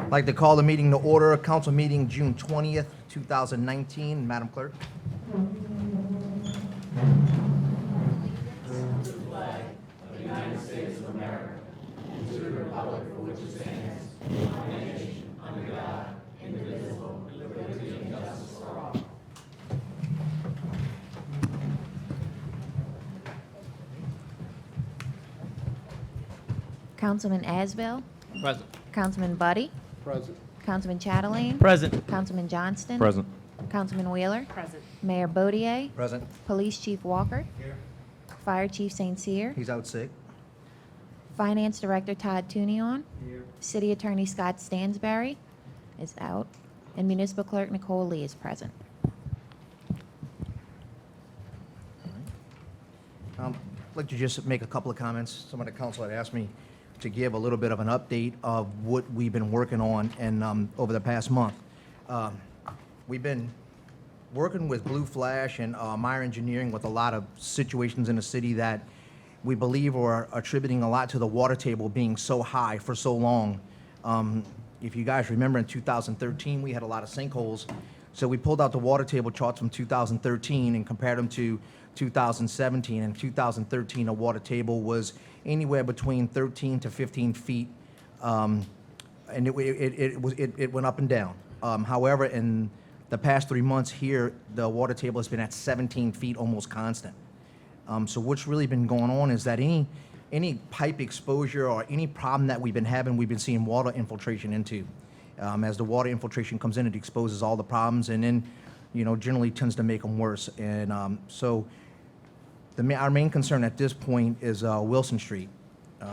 I'd like to call the meeting to order, council meeting June 20th, 2019. Madam Clerk. Councilman Asbell, Present. Councilman Buddy, Present. Councilman Chatelain, Present. Councilman Johnston, Present. Councilman Wheeler, Present. Mayor Bodier, Present. Police Chief Walker, Fire Chief St. Cyr, He's out sick. Finance Director Todd Tunion, City Attorney Scott Stansberry is out, and Municipal Clerk Nicole Lee is present. I'd like to just make a couple of comments. Some of the council had asked me to give a little bit of an update of what we've been working on and over the past month. We've been working with Blue Flash and Meyer Engineering with a lot of situations in the city that we believe are attributing a lot to the water table being so high for so long. If you guys remember, in 2013, we had a lot of sinkholes. So we pulled out the water table charts from 2013 and compared them to 2017. In 2013, the water table was anywhere between 13 to 15 feet, and it went up and down. However, in the past 3 months here, the water table has been at 17 feet, almost constant. So what's really been going on is that any pipe exposure or any problem that we've been having, we've been seeing water infiltration into. As the water infiltration comes in, it exposes all the problems, and then, generally tends to make them worse. And so our main concern at this point is Wilson Street.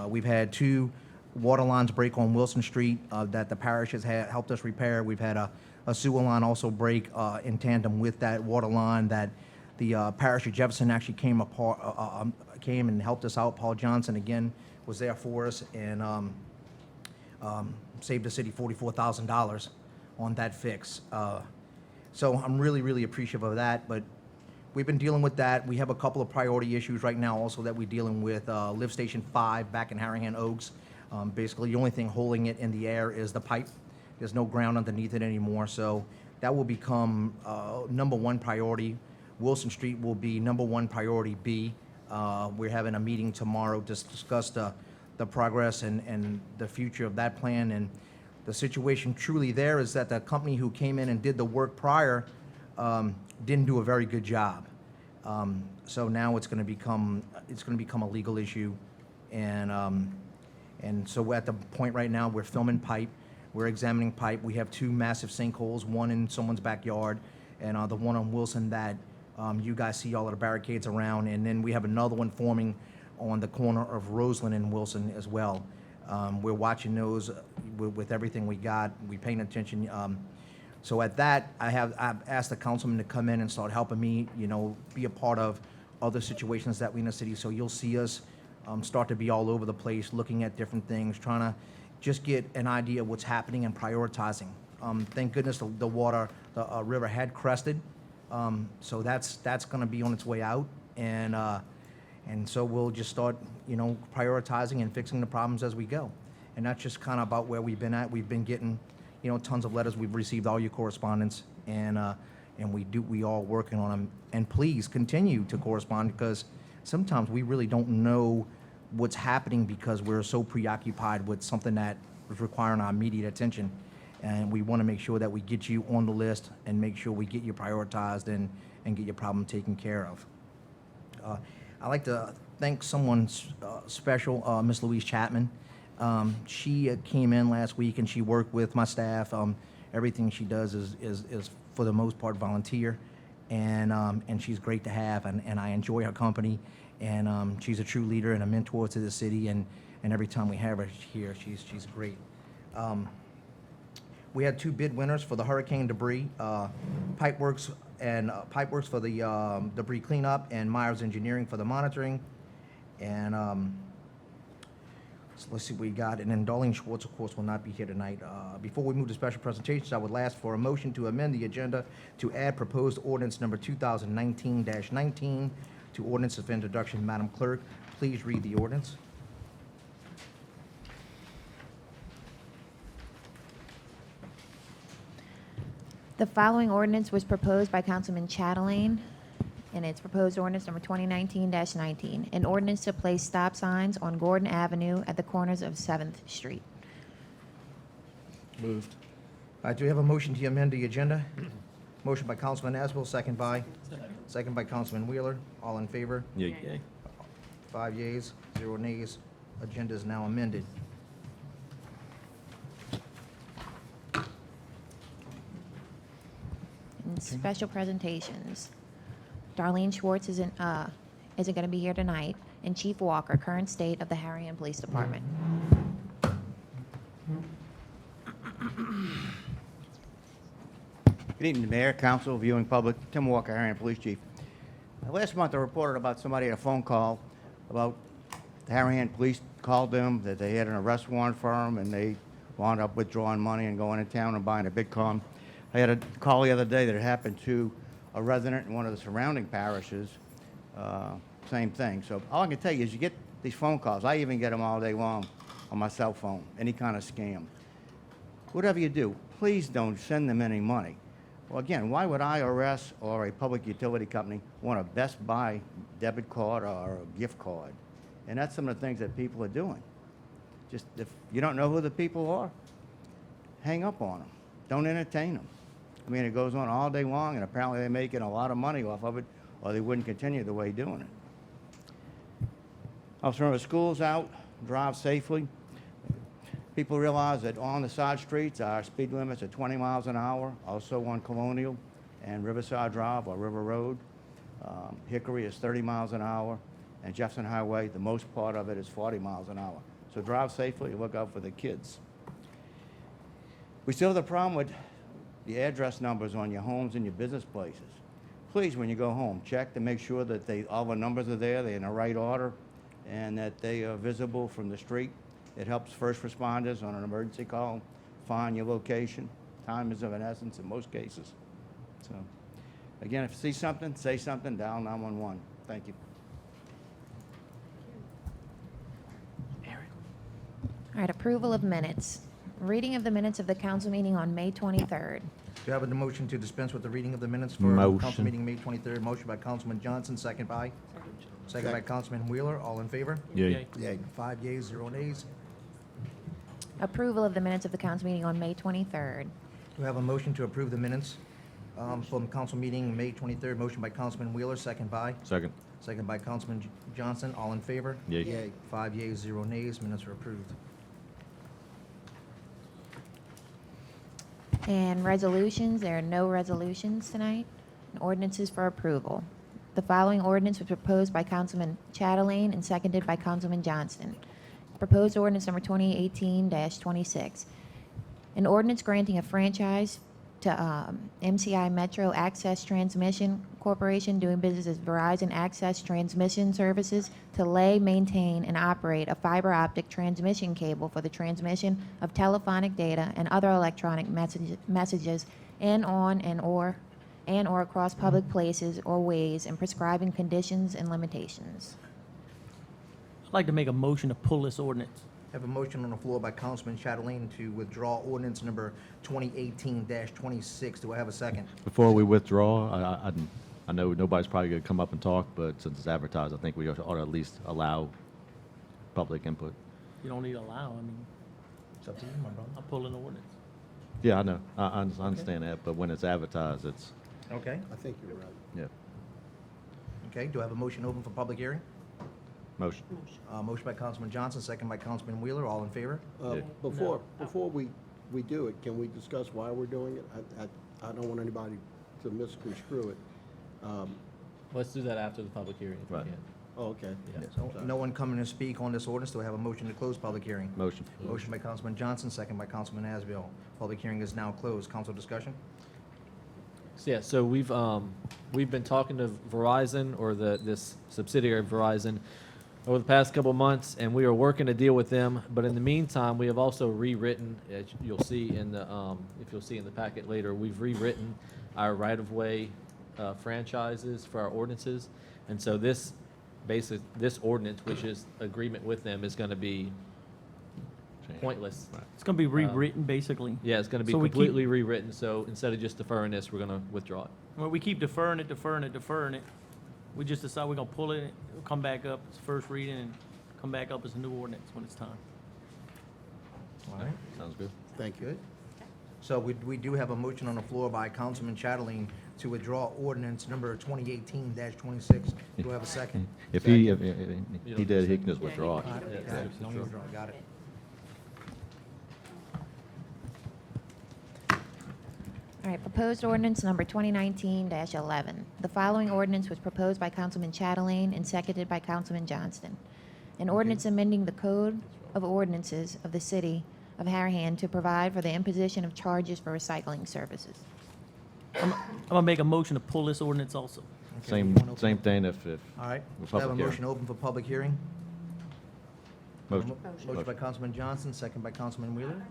We've had 2 water lines break on Wilson Street that the parish has helped us repair. We've had a sewer line also break in tandem with that water line that the parish of Jefferson actually came and helped us out. Paul Johnson, again, was there for us and saved the city $44,000 on that fix. So I'm really, really appreciative of that, but we've been dealing with that. We have a couple of priority issues right now also that we're dealing with. Lift Station 5 back in Harahan Oaks. Basically, the only thing holding it in the air is the pipe. There's no ground underneath it anymore, so that will become number 1 priority. Wilson Street will be number 1 priority B. We're having a meeting tomorrow to discuss the progress and the future of that plan. And the situation truly there is that the company who came in and did the work prior didn't do a very good job. So now it's going to become a legal issue, and so we're at the point right now we're filming pipe, we're examining pipe. We have 2 massive sinkholes, one in someone's backyard, and the one on Wilson that you guys see all of the barricades around, and then we have another one forming on the corner of Roseland and Wilson as well. We're watching those with everything we got. We're paying attention. So at that, I've asked the councilman to come in and start helping me, be a part of other situations that we in the city. So you'll see us start to be all over the place, looking at different things, trying to just get an idea of what's happening and prioritizing. Thank goodness the river had crested, so that's going to be on its way out, and so we'll just start, prioritizing and fixing the problems as we go. And that's just kind of about where we've been at. We've been getting tons of letters. We've received all your correspondence, and we are working on them. And please continue to correspond, because sometimes we really don't know what's happening because we're so preoccupied with something that is requiring our immediate attention. And we want to make sure that we get you on the list and make sure we get you prioritized and get your problem taken care of. I'd like to thank someone special, Miss Louise Chapman. She came in last week and she worked with my staff. Everything she does is for the most part volunteer, and she's great to have, and I enjoy her company, and she's a true leader and a mentor to the city, and every time we have her here, she's great. We had 2 bid winners for the hurricane debris, Pipeworks for the debris cleanup, and Myers Engineering for the monitoring. And so let's see what we got. And then Darlene Schwartz, of course, will not be here tonight. Before we move to special presentations, I would ask for a motion to amend the agenda to add proposed ordinance number 2019-19 to ordinance of introduction. Madam Clerk, please read the ordinance. The following ordinance was proposed by Councilman Chatelain, and it's proposed ordinance number 2019-19, an ordinance to place stop signs on Gordon Avenue at the corners of 7th Street. Moved. Do we have a motion to amend the agenda? Motion by Councilman Asbill, second by Councilman Wheeler. All in favor? Yay. 5 yeas, 0 nays. Agenda is now amended. And special presentations. Darlene Schwartz isn't going to be here tonight, and Chief Walker, current state of the Harahan Police Department. Good evening, Mayor, Council, viewing public. Tim Walker, Harahan Police Chief. Last month, I reported about somebody had a phone call about the Harahan Police called them that they had an arrest warrant for them, and they wound up withdrawing money and going to town and buying a big car. I had a call the other day that it happened to a resident in one of the surrounding parishes. Same thing. So all I can tell you is you get these phone calls. I even get them all day long on my cell phone, any kind of scam. Whatever you do, please don't send them any money. Well, again, why would IRS or a public utility company want a Best Buy debit card or a gift card? And that's some of the things that people are doing. Just if you don't know who the people are, hang up on them. Don't entertain them. I mean, it goes on all day long, and apparently they're making a lot of money off of it, or they wouldn't continue the way doing it. Also, remember, school's out, drive safely. People realize that on the side streets, our speed limits are 20 miles an hour, also on Colonial and Riverside Drive or River Road. Hickory is 30 miles an hour, and Jefferson Highway, the most part of it is 40 miles an hour. So drive safely and look out for the kids. We still have the problem with the address numbers on your homes and your business places. Please, when you go home, check to make sure that all the numbers are there, they're in the right order, and that they are visible from the street. It helps first responders on an emergency call find your location. Time is of an essence in most cases. So, again, if you see something, say something, dial 911. Thank you. All right, approval of minutes. Reading of the minutes of the council meeting on May 23rd. Do you have a motion to dispense with the reading of the minutes for Motion. council meeting May 23rd? Motion by Councilman Johnson, second by Councilman Wheeler. All in favor? Yay. 5 yeas, 0 nays. Approval of the minutes of the council meeting on May 23rd. Do we have a motion to approve the minutes from council meeting May 23rd? Motion by Councilman Wheeler, second by Councilman Johnson. All in favor? Yay. 5 yeas, 0 nays. Minutes are approved. And resolutions, there are no resolutions tonight. And ordinances for approval. The following ordinance was proposed by Councilman Chatelain and seconded by Councilman Johnston. Proposed ordinance number 2018-26. An ordinance granting a franchise to MCI Metro Access Transmission Corporation doing business as Verizon Access Transmission Services to lay, maintain, and operate a fiber optic transmission cable for the transmission of telephonic data and other electronic messages in, on, and or across public places or ways, and prescribing conditions and limitations. I'd like to make a motion to pull this ordinance. Have a motion on the floor by Councilman Chatelain to withdraw ordinance number 2018-26. Do I have a second? Before we withdraw, I know nobody's probably going to come up and talk, but since it's advertised, I think we ought to at least allow public input. You don't need to allow, I mean, It's up to you, my brother. I'm pulling the ordinance. Yeah, I know. I understand that, but when it's advertised, it's, Okay. I think you're right. yeah, Okay, do I have a motion open for public hearing? motion. Motion by Councilman Johnson, second by Councilman Wheeler. All in favor? Yeah. Before we do it, can we discuss why we're doing it? I don't want anybody to misconstrue it. Let's do that after the public hearing if we Right. can. Oh, okay. Yeah. So no one coming to speak on this ordinance. Do I have a motion to close public hearing? Motion. Motion by Councilman Johnson, second by Councilman Asbill. Public hearing is now closed. Council discussion? So, yeah, so we've been talking to Verizon, or this subsidiary of Verizon, over the past couple of months, and we are working to deal with them. But in the meantime, we have also rewritten, as you'll see in the if you'll see in the packet later, we've rewritten our right-of-way franchises for our ordinances, and so this ordinance, which is agreement with them, is going to be pointless. It's going to be rewritten, basically. Yeah, it's going to be So we keep- completely rewritten, so instead of just deferring this, we're going to withdraw it. Well, we keep deferring it. We just decide we're going to pull it, it'll come back up as first reading, and come back up as a new ordinance when it's time. All right. Sounds good. Thank you. Good. So we do have a motion on the floor by Councilman Chatelain to withdraw ordinance number 2018-26. Do I have a second? If he did, he can just withdraw it. Got it. Yeah, Got it. it's Don't withdrawn. withdraw. Got it. All right, proposed ordinance number 2019-11. The following ordinance was proposed by Councilman Chatelain and seconded by Councilman Johnston. An ordinance amending the Code of Ordinances of the City of Harahan to provide for the imposition of charges for recycling services. I'm going to make a motion to pull this ordinance also. Okay, Same, you wanna open- same thing if All right. With I have a public hearing. motion open for public hearing. motion. Motion by Councilman Johnson, second by Councilman Wheeler.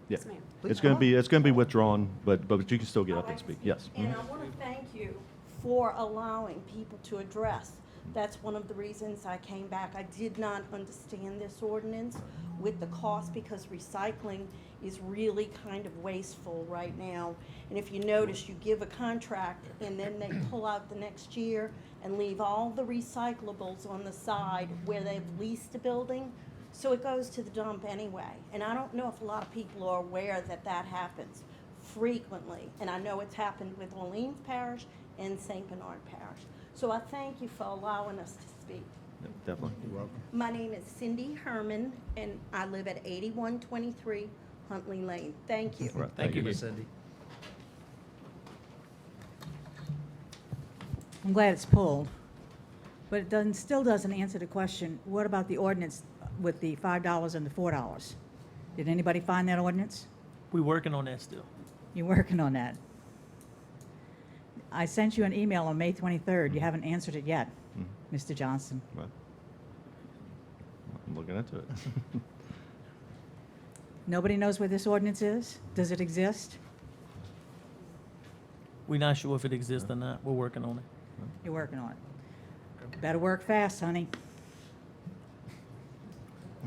Yeah. Please It's come going up. to be withdrawn, but you can still get up and speak. Yes. And I want to thank you for allowing people to address. That's one of the reasons I came back. I did not understand this ordinance with the cost because recycling is really kind of wasteful right now. And if you notice, you give a contract and then they pull out the next year and leave all the recyclables on the side where they've leased a building. So it goes to the dump anyway. And I don't know if a lot of people are aware that that happens frequently. And I know it's happened with Orleans Parish and St. Bernard Parish. So I thank you for allowing us to speak. Yep, definitely. You're welcome. My name is Cindy Herman, and I live at 8123 Huntley Lane. Thank you. Right, Thank you, Ms. Cindy. I'm glad it's pulled, but it doesn't, still doesn't answer the question, what about the ordinance with the $5 and the $4? Did anybody find that ordinance? We're working on that still. You're working on that. I sent you an email on May 23rd. You haven't answered it yet, Mr. Johnson. Right. I'm looking into it. Nobody knows where this ordinance is? Does it exist? We're not sure if it exists or not. We're working on it. You're working on it. Better work fast, honey.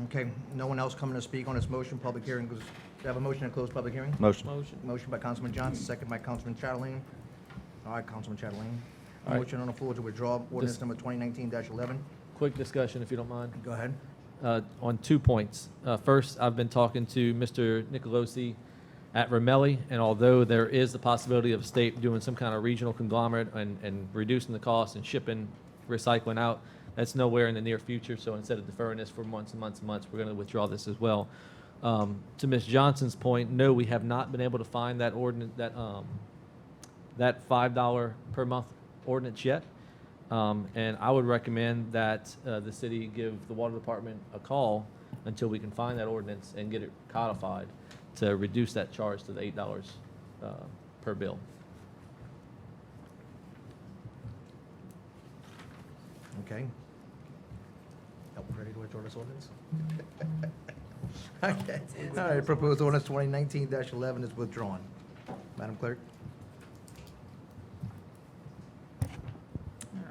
Okay, no one else coming to speak on this motion, public hearing, do you have a motion to close public hearing? Motion. Motion by Councilman Johnson, second by Councilman Chatelain. All right, Councilman Chatelain. All right. Motion on the floor to withdraw ordinance number 2019-11. Quick discussion, if you don't mind. Go ahead. On 2 points. First, I've been talking to Mr. Nicolosi at Ramelli, and although there is the possibility of state doing some kind of regional conglomerate and reducing the cost and shipping recycling out, that's nowhere in the near future. So instead of deferring this for months and months and months, we're going to withdraw this as well. To Ms. Johnson's point, no, we have not been able to find that ordinance, that $5 per month ordinance yet. And I would recommend that the city give the water department a call until we can find that ordinance and get it codified to reduce that charge to the $8 per bill. Okay. Are we ready to withdraw this ordinance? Okay. All right, proposed ordinance 2019-11 is withdrawn. Madam Clerk? All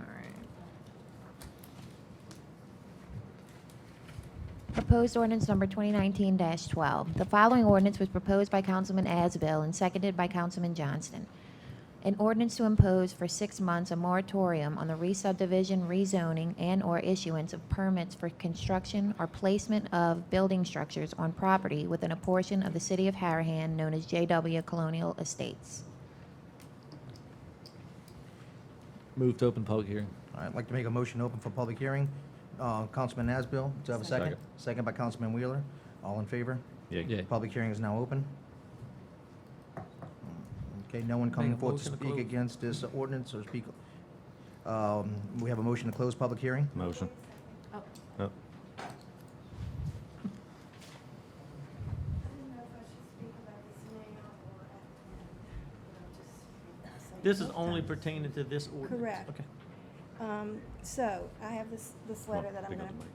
right. Proposed ordinance number 2019-12. The following ordinance was proposed by Councilman Asbill and seconded by Councilman Johnston. An ordinance to impose for 6 months a moratorium on the re-subdivision, rezoning, and/or issuance of permits for construction or placement of building structures on property within a portion of the City of Harahan known as JW Colonial Estates. Move to open public hearing. All right, I'd like to make a motion open for public hearing. Councilman Asbill, do I have a second? Second. Second by Councilman Wheeler. All in favor? Yeah. Public hearing is now open. Okay, no one coming Make a forth to motion to speak close. against this ordinance or speak. We have a motion to close public hearing. Motion. Oh. This is only pertaining to this ordinance? Correct. Okay. So I have this letter that Pick up the mic.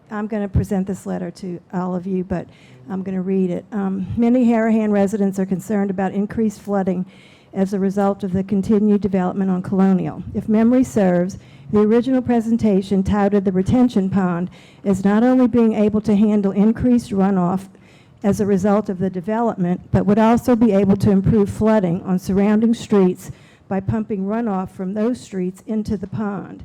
I'm going to present this letter to all of you, but I'm going to read it. Many Harahan residents are concerned about increased flooding as a result of the continued development on Colonial. If memory serves, the original presentation touted the retention pond as not only being able to handle increased runoff as a result of the development, but would also be able to improve flooding on surrounding streets by pumping runoff from those streets into the pond.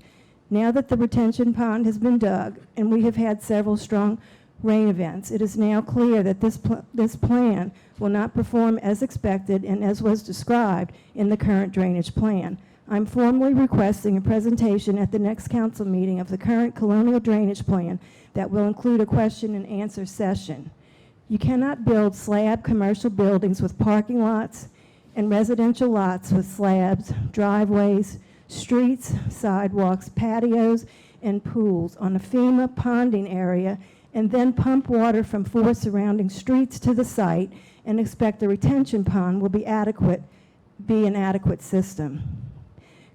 Now that the retention pond has been dug and we have had several strong rain events, it is now clear that this plan will not perform as expected and as was described in the current drainage plan. I'm formally requesting a presentation at the next council meeting of the current Colonial Drainage Plan that will include a question and answer session. You cannot build slab commercial buildings with parking lots and residential lots with slabs, driveways, streets, sidewalks, patios, and pools on a FEMA ponding area and then pump water from 4 surrounding streets to the site and expect the retention pond will be an adequate system.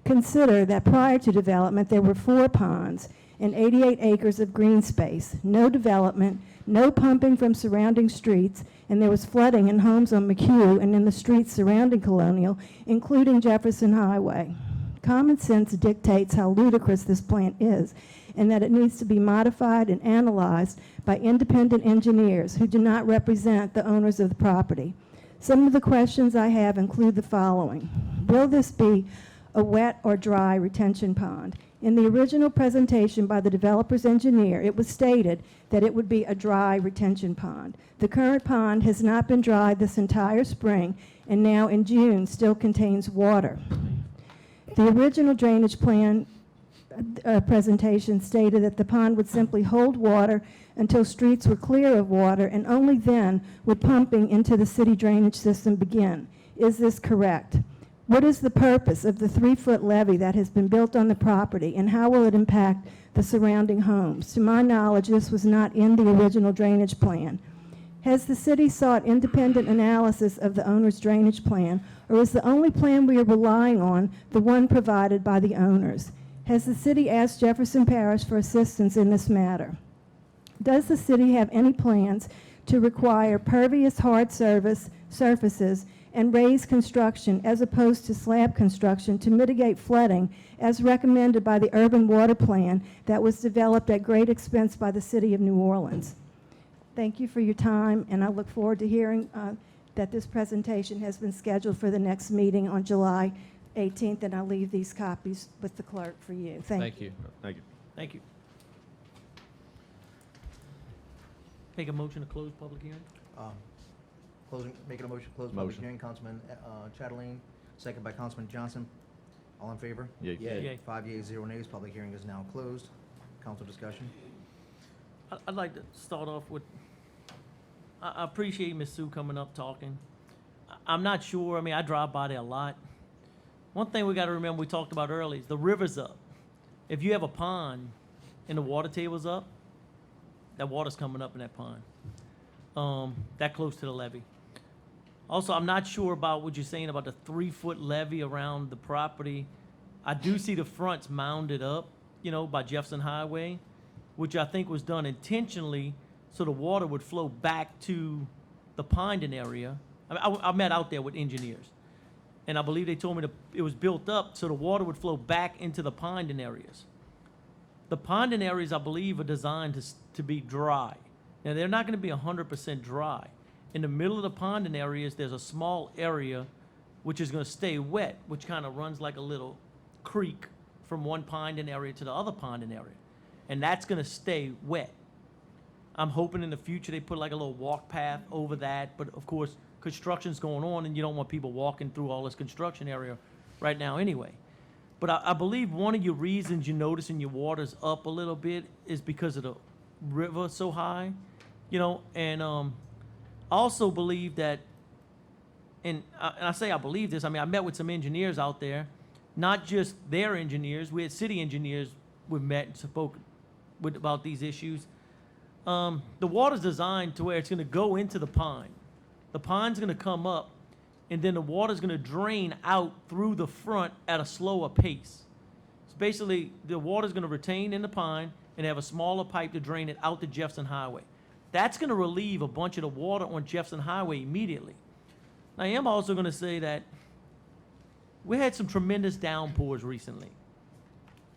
Consider that prior to development, there were 4 ponds and 88 acres of green space, no development, no pumping from surrounding streets, and there was flooding in homes on McHugh and in the streets surrounding Colonial, including Jefferson Highway. Common sense dictates how ludicrous this plan is, and that it needs to be modified and analyzed by independent engineers who do not represent the owners of the property. Some of the questions I have include the following. Will this be a wet or dry retention pond? In the original presentation by the developer's engineer, it was stated that it would be a dry retention pond. The current pond has not been dry this entire spring and now in June still contains water. The original drainage plan presentation stated that the pond would simply hold water until streets were clear of water and only then would pumping into the city drainage system begin. Is this correct? What is the purpose of the 3-foot levee that has been built on the property, and how will it impact the surrounding homes? To my knowledge, this was not in the original drainage plan. Has the city sought independent analysis of the owner's drainage plan, or is the only plan we are relying on the one provided by the owners? Has the city asked Jefferson Parish for assistance in this matter? Does the city have any plans to require pervious hard surfaces and raised construction as opposed to slab construction to mitigate flooding as recommended by the urban water plan that was developed at great expense by the city of New Orleans? Thank you for your time, and I look forward to hearing that this presentation has been scheduled for the next meeting on July 18th, and I'll leave these copies with the clerk for you. Thank you. Thank you. Thank you. Make a motion to close public hearing? Making a motion to close public Motion. hearing, Councilman Chatelain, second by Councilman Johnson. All in favor? Yay. Yay. 5 yeas, 0 nays. Public hearing is now closed. Council discussion. I'd like to start off with, I appreciate Ms. Sue coming up talking. I'm not sure, I mean, I drive by there a lot. One thing we gotta remember, we talked about earlier, is the river's up. If you have a pond and the water table's up, that water's coming up in that pond. That close to the levee. Also, I'm not sure about what you're saying about the 3-foot levee around the property. I do see the fronts mounded up, you know, by Jefferson Highway, which I think was done intentionally so the water would flow back to the ponding area. I met out there with engineers, and I believe they told me it was built up so the water would flow back into the ponding areas. The ponding areas, I believe, are designed to be dry. Now, they're not gonna be 100% dry. In the middle of the ponding areas, there's a small area which is gonna stay wet, which kind of runs like a little creek from one ponding area to the other ponding area. And that's gonna stay wet. I'm hoping in the future they put like a little walk path over that, but of course, construction's going on and you don't want people walking through all this construction area right now anyway. But I believe one of your reasons you're noticing your water's up a little bit is because of the river so high, you know, and I also believe that, and I say I believe this, I mean, I met with some engineers out there, not just their engineers, we had city engineers we met and spoke with about these issues. The water's designed to where it's gonna go into the pond. The pond's gonna come up, and then the water's gonna drain out through the front at a slower pace. So basically, the water's gonna retain in the pond and have a smaller pipe to drain it out to Jefferson Highway. That's gonna relieve a bunch of the water on Jefferson Highway immediately. Now, I am also gonna say that We had some tremendous downpours recently.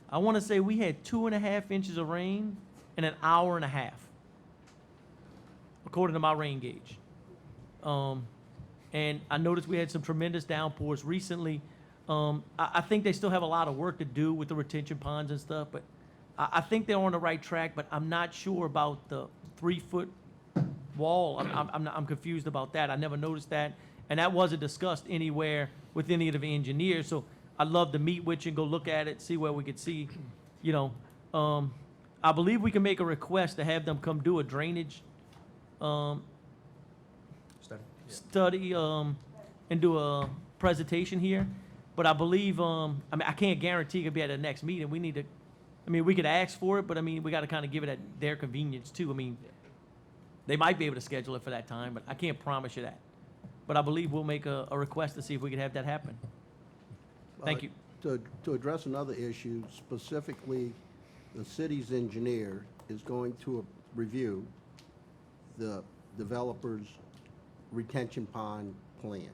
I want to say we had 2.5 inches of rain in an hour and a half, according to my rain gauge. And I noticed we had some tremendous downpours recently. I think they still have a lot of work to do with the retention ponds and stuff, but I think they're on the right track, but I'm not sure about the 3-foot wall. I'm confused about that. I never noticed that, and that wasn't discussed anywhere with any of the engineers, so I'd love to meet with you and go look at it, see where we could see, you know. I believe we can make a request to have them come do a drainage, study, and do a presentation here. But I believe, I mean, I can't guarantee it could be at the next meeting. We need to, I mean, we could ask for it, but I mean, we got to kind of give it at their convenience too. I mean, they might be able to schedule it for that time, but I can't promise you that. But I believe we'll make a request to see if we can have that happen. Thank you. To address another issue, specifically, the city's engineer is going to review the developer's retention pond plan.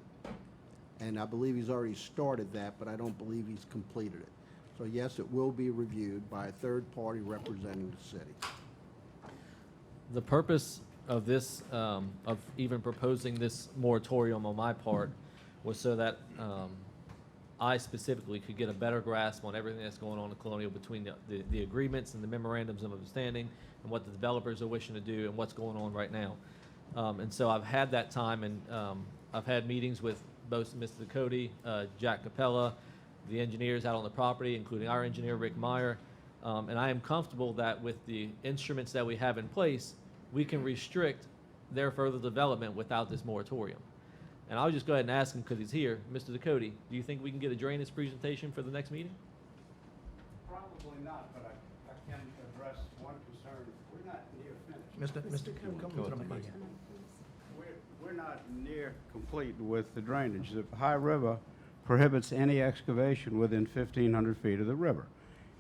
And I believe he's already started that, but I don't believe he's completed it. So yes, it will be reviewed by a third party representing the city. The purpose of this, of even proposing this moratorium on my part, was so that I specifically could get a better grasp on everything that's going on in Colonial between the agreements and the memorandums of understanding and what the developers are wishing to do and what's going on right now. And so I've had that time, and I've had meetings with both Mr. Cody, Jack Capella, the engineers out on the property, including our engineer, Rick Meyer. And I am comfortable that with the instruments that we have in place, we can restrict their further development without this moratorium. And I'll just go ahead and ask him, because he's here. Mr. Ducote, do you think we can get a drainage presentation for the next meeting? Probably not, but I can address one concern. We're not near finished. Mr. Come to the mic. We're not near complete with the drainage. The High River prohibits any excavation within 1,500 feet of the river.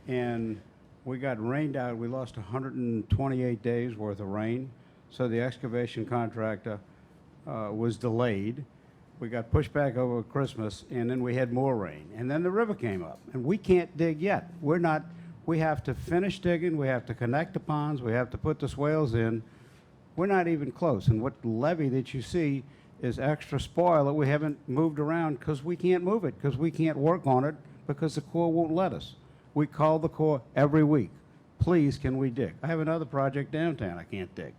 And we got rained out. We lost 128 days worth of rain. So the excavation contractor was delayed. We got pushed back over Christmas, and then we had more rain. And then the river came up, and we can't dig yet. We have to finish digging. We have to connect the ponds. We have to put the swales in. We're not even close. And what levee that you see is extra spoil that we haven't moved around because we can't move it, because we can't work on it, because the Corps won't let us. We call the Corps every week. Please, can we dig? I have another project downtown I can't dig.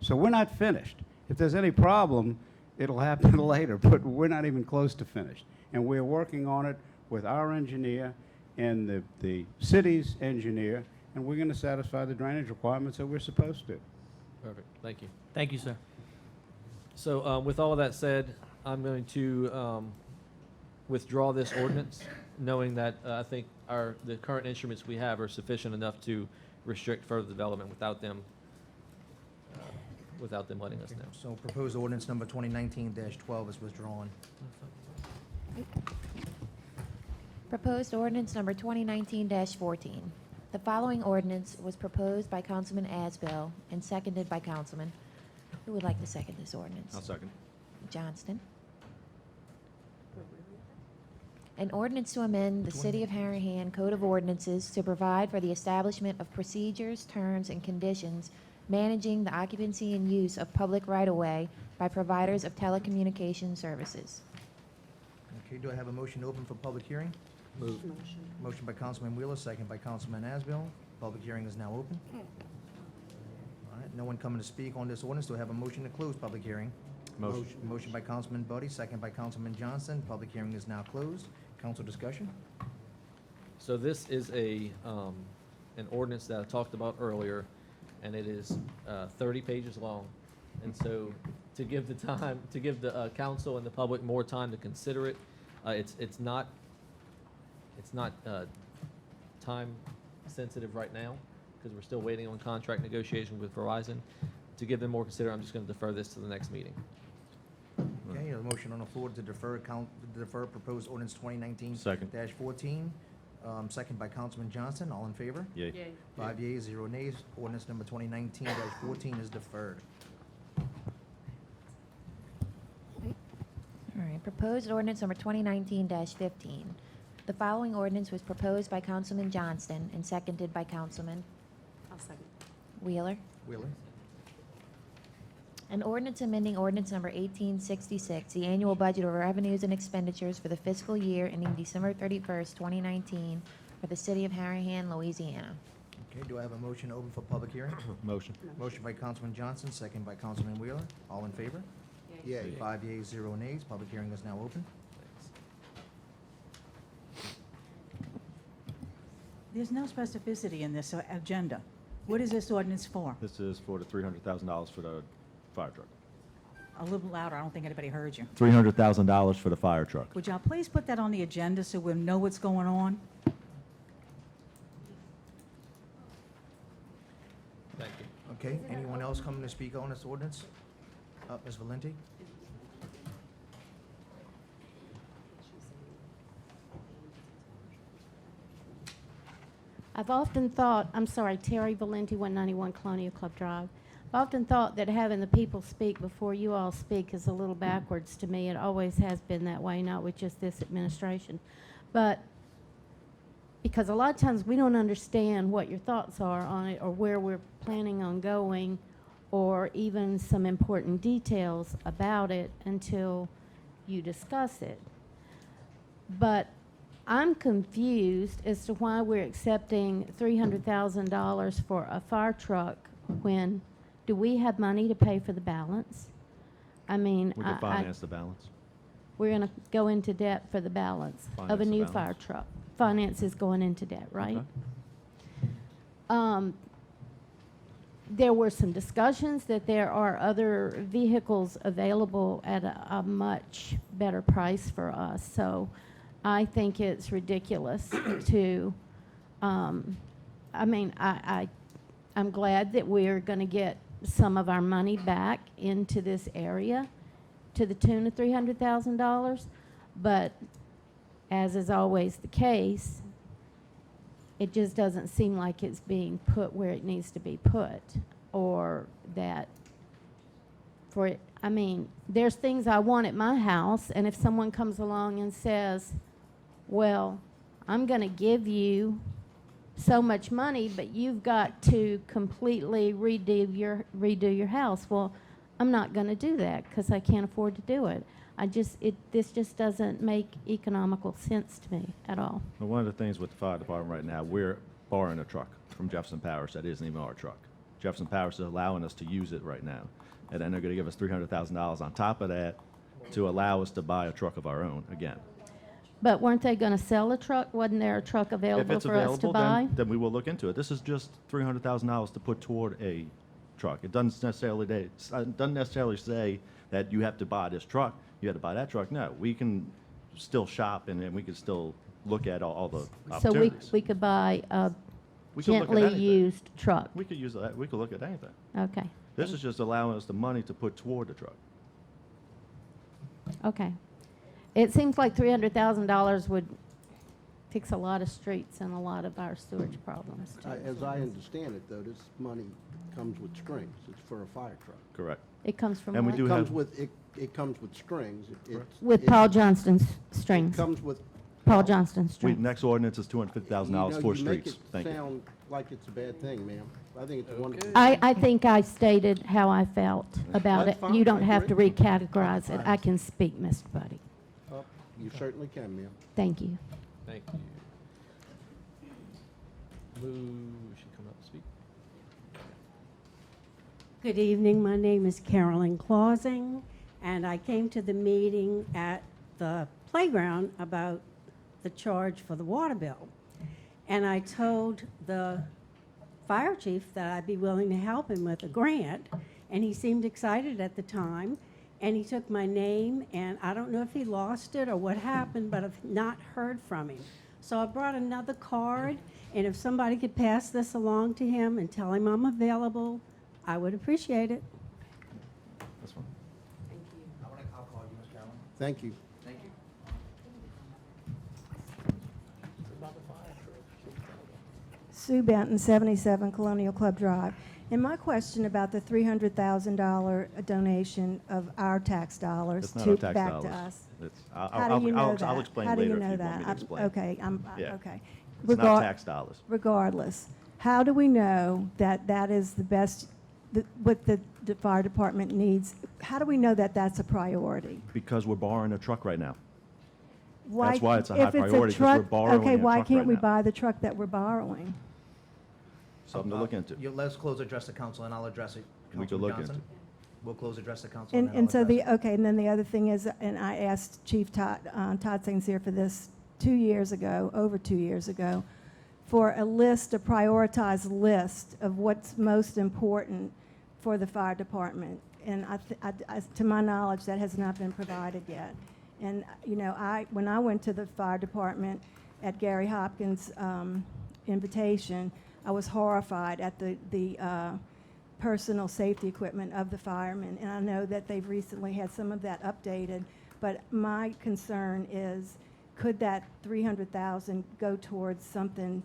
So we're not finished. If there's any problem, it'll happen later, but we're not even close to finished. And we're working on it with our engineer and the city's engineer, and we're going to satisfy the drainage requirements that we're supposed to. Perfect, thank you. Thank you, sir. So with all of that said, I'm going to withdraw this ordinance, knowing that I think the current instruments we have are sufficient enough to restrict further development without them letting us know. So proposed ordinance number 2019-12 is withdrawn. Proposed ordinance number 2019-14. The following ordinance was proposed by Councilman Asbill and seconded by Councilman. Who would like to second this ordinance? I'll second. Johnston. An ordinance to amend the City of Harahan Code of Ordinances to provide for the establishment of procedures, terms, and conditions managing the occupancy and use of public right-of-way by providers of telecommunication services. Okay, do I have a motion to open for public hearing? Motion by Councilman Wheeler, second by Councilman Asbill. Public hearing is now open. All right, no one coming to speak on this ordinance. Do I have a motion to close public hearing? Motion. Motion by Councilman Buddy, second by Councilman Johnson. Public hearing is now closed. Council discussion? So this is an ordinance that I talked about earlier, and it is 30 pages long. And so to give the council and the public more time to consider it, it's not time sensitive right now because we're still waiting on contract negotiations with Verizon. To give them more consideration, I'm just going to defer this to the next meeting. Okay, a motion on the floor to defer proposed ordinance 2019-14. Second. Second by Councilman Johnson. All in favor? Yay. 5 yeas, 0 nays. Ordinance number 2019-14 is deferred. All right, Proposed ordinance number 2019-15. The following ordinance was proposed by Councilman Johnston and seconded by Councilman I'll second. Wheeler. Wheeler? An ordinance amending ordinance number 1866, the annual budget of revenues and expenditures for the fiscal year ending December 31st, 2019, for the city of Harahan, Louisiana. Okay, do I have a motion open for public hearing? Motion. Motion by Councilman Johnson, second by Councilman Wheeler. All in favor? Yay. 5 yeas, 0 nays. Public hearing is now open. There's no specificity in this agenda. What is this ordinance for? This is for the $300,000 for the fire truck. A little louder, I don't think anybody heard you. $300,000 for the fire truck. Would y'all please put that on the agenda so we'll know what's going on? Thank you. Okay, anyone else coming to speak on this ordinance? Ms. Valenti? I've often thought, I'm sorry, Terry Valenti, 191 Colonial Club Drive. I've often thought that having the people speak before you all speak is a little backwards to me. It always has been that way, not with just this administration. But because a lot of times we don't understand what your thoughts are on it or where we're planning on going or even some important details about it until you discuss it. But I'm confused as to why we're accepting $300,000 for a fire truck when do we have money to pay for the balance? I mean, We can finance the balance. we're going to go into debt for the balance of Finance a the new balance. fire truck. Finance is going into debt, right? Okay. There were some discussions that there are other vehicles available at a much better price for us. So I think it's ridiculous to, I'm glad that we're going to get some of our money back into this area to the tune of $300,000. But as is always the case, it just doesn't seem like it's being put where it needs to be put, or that for it. I mean, there's things I want at my house, and if someone comes along and says, well, I'm going to give you so much money, but you've got to completely redo your house. Well, I'm not going to do that because I can't afford to do it. This just doesn't make economical sense to me at all. Well, one of the things with the fire department right now, we're borrowing a truck from Jefferson Parish that isn't even our truck. Jefferson Parish is allowing us to use it right now. And then they're going to give us $300,000 on top of that to allow us to buy a truck of our own again. But weren't they going to sell a truck? Wasn't there a truck If available it's for us to available, buy? then we will look into it. This is just $300,000 to put toward a truck. It doesn't necessarily say that you have to buy this truck, you have to buy that truck. No, we can still shop and we can still look at all the So opportunities. we could buy a We could look at gently anything. used truck. We could use that. We could look at anything. Okay. This is just allowing us the money to put toward the truck. Okay. It seems like $300,000 would fix a lot of streets and a lot of our sewage problems too. As I understand it, though, this money comes with strings. It's for a fire truck. Correct. It comes from And we what? do It comes have- with, it comes with strings. With it- Paul Johnston's It strings. comes with. Paul Johnston's We, strings. next ordinance is $250,000 for streets. Thank You you. sound like it's a bad thing, ma'am. I think it's wonderful. I think I stated how I felt about That's it. fine. You don't I have to agree. recategorize it. I can speak, Mr. Buddy. You certainly can, ma'am. Thank you. Thank you. Lou should come up and speak. Good evening. My name is Carolyn Clausing, and I came to the meeting at the playground about the charge for the water bill. And I told the fire chief that I'd be willing to help him with a grant, and he seemed excited at the time. And he took my name, and I don't know if he lost it or what happened, but I've not heard from him. So I brought another card, and if somebody could pass this along to him and tell him I'm available, I would appreciate it. That's fine. I'll call you, Ms. Carolyn. Thank you. Thank you. Sue Benton, 77 Colonial Club Drive. And my question about the $300,000 donation of our tax dollars It's not to, our tax back dollars. to us. How do you know that? I'll explain How do later you if know you that? want me to I'm- explain. Okay, Yeah. okay. It's not tax dollars. Regardless, how do we know that that is the best, what the fire department needs? How do we know that that's a priority? Because we're borrowing a truck right now. Why- That's why it's a high if priority, 'cause we're truck- borrowing Okay, a why truck can't right we now. buy the truck that we're borrowing? Something to look into. Let's close address the council, and I'll address it. We could Councilman look Johnson? into. We'll close address the council, And, then and I'll so address the, it. okay, and then the other thing is, and I asked Chief Todd Sincere for this 2 years ago, over 2 years ago, for a list, a prioritized list of what's most important for the fire department. And to my knowledge, that has not been provided yet. And, you know, when I went to the fire department at Gary Hopkins' invitation, I was horrified at the personal safety equipment of the firemen. And I know that they've recently had some of that updated, but my concern is, could that 300,000 go towards something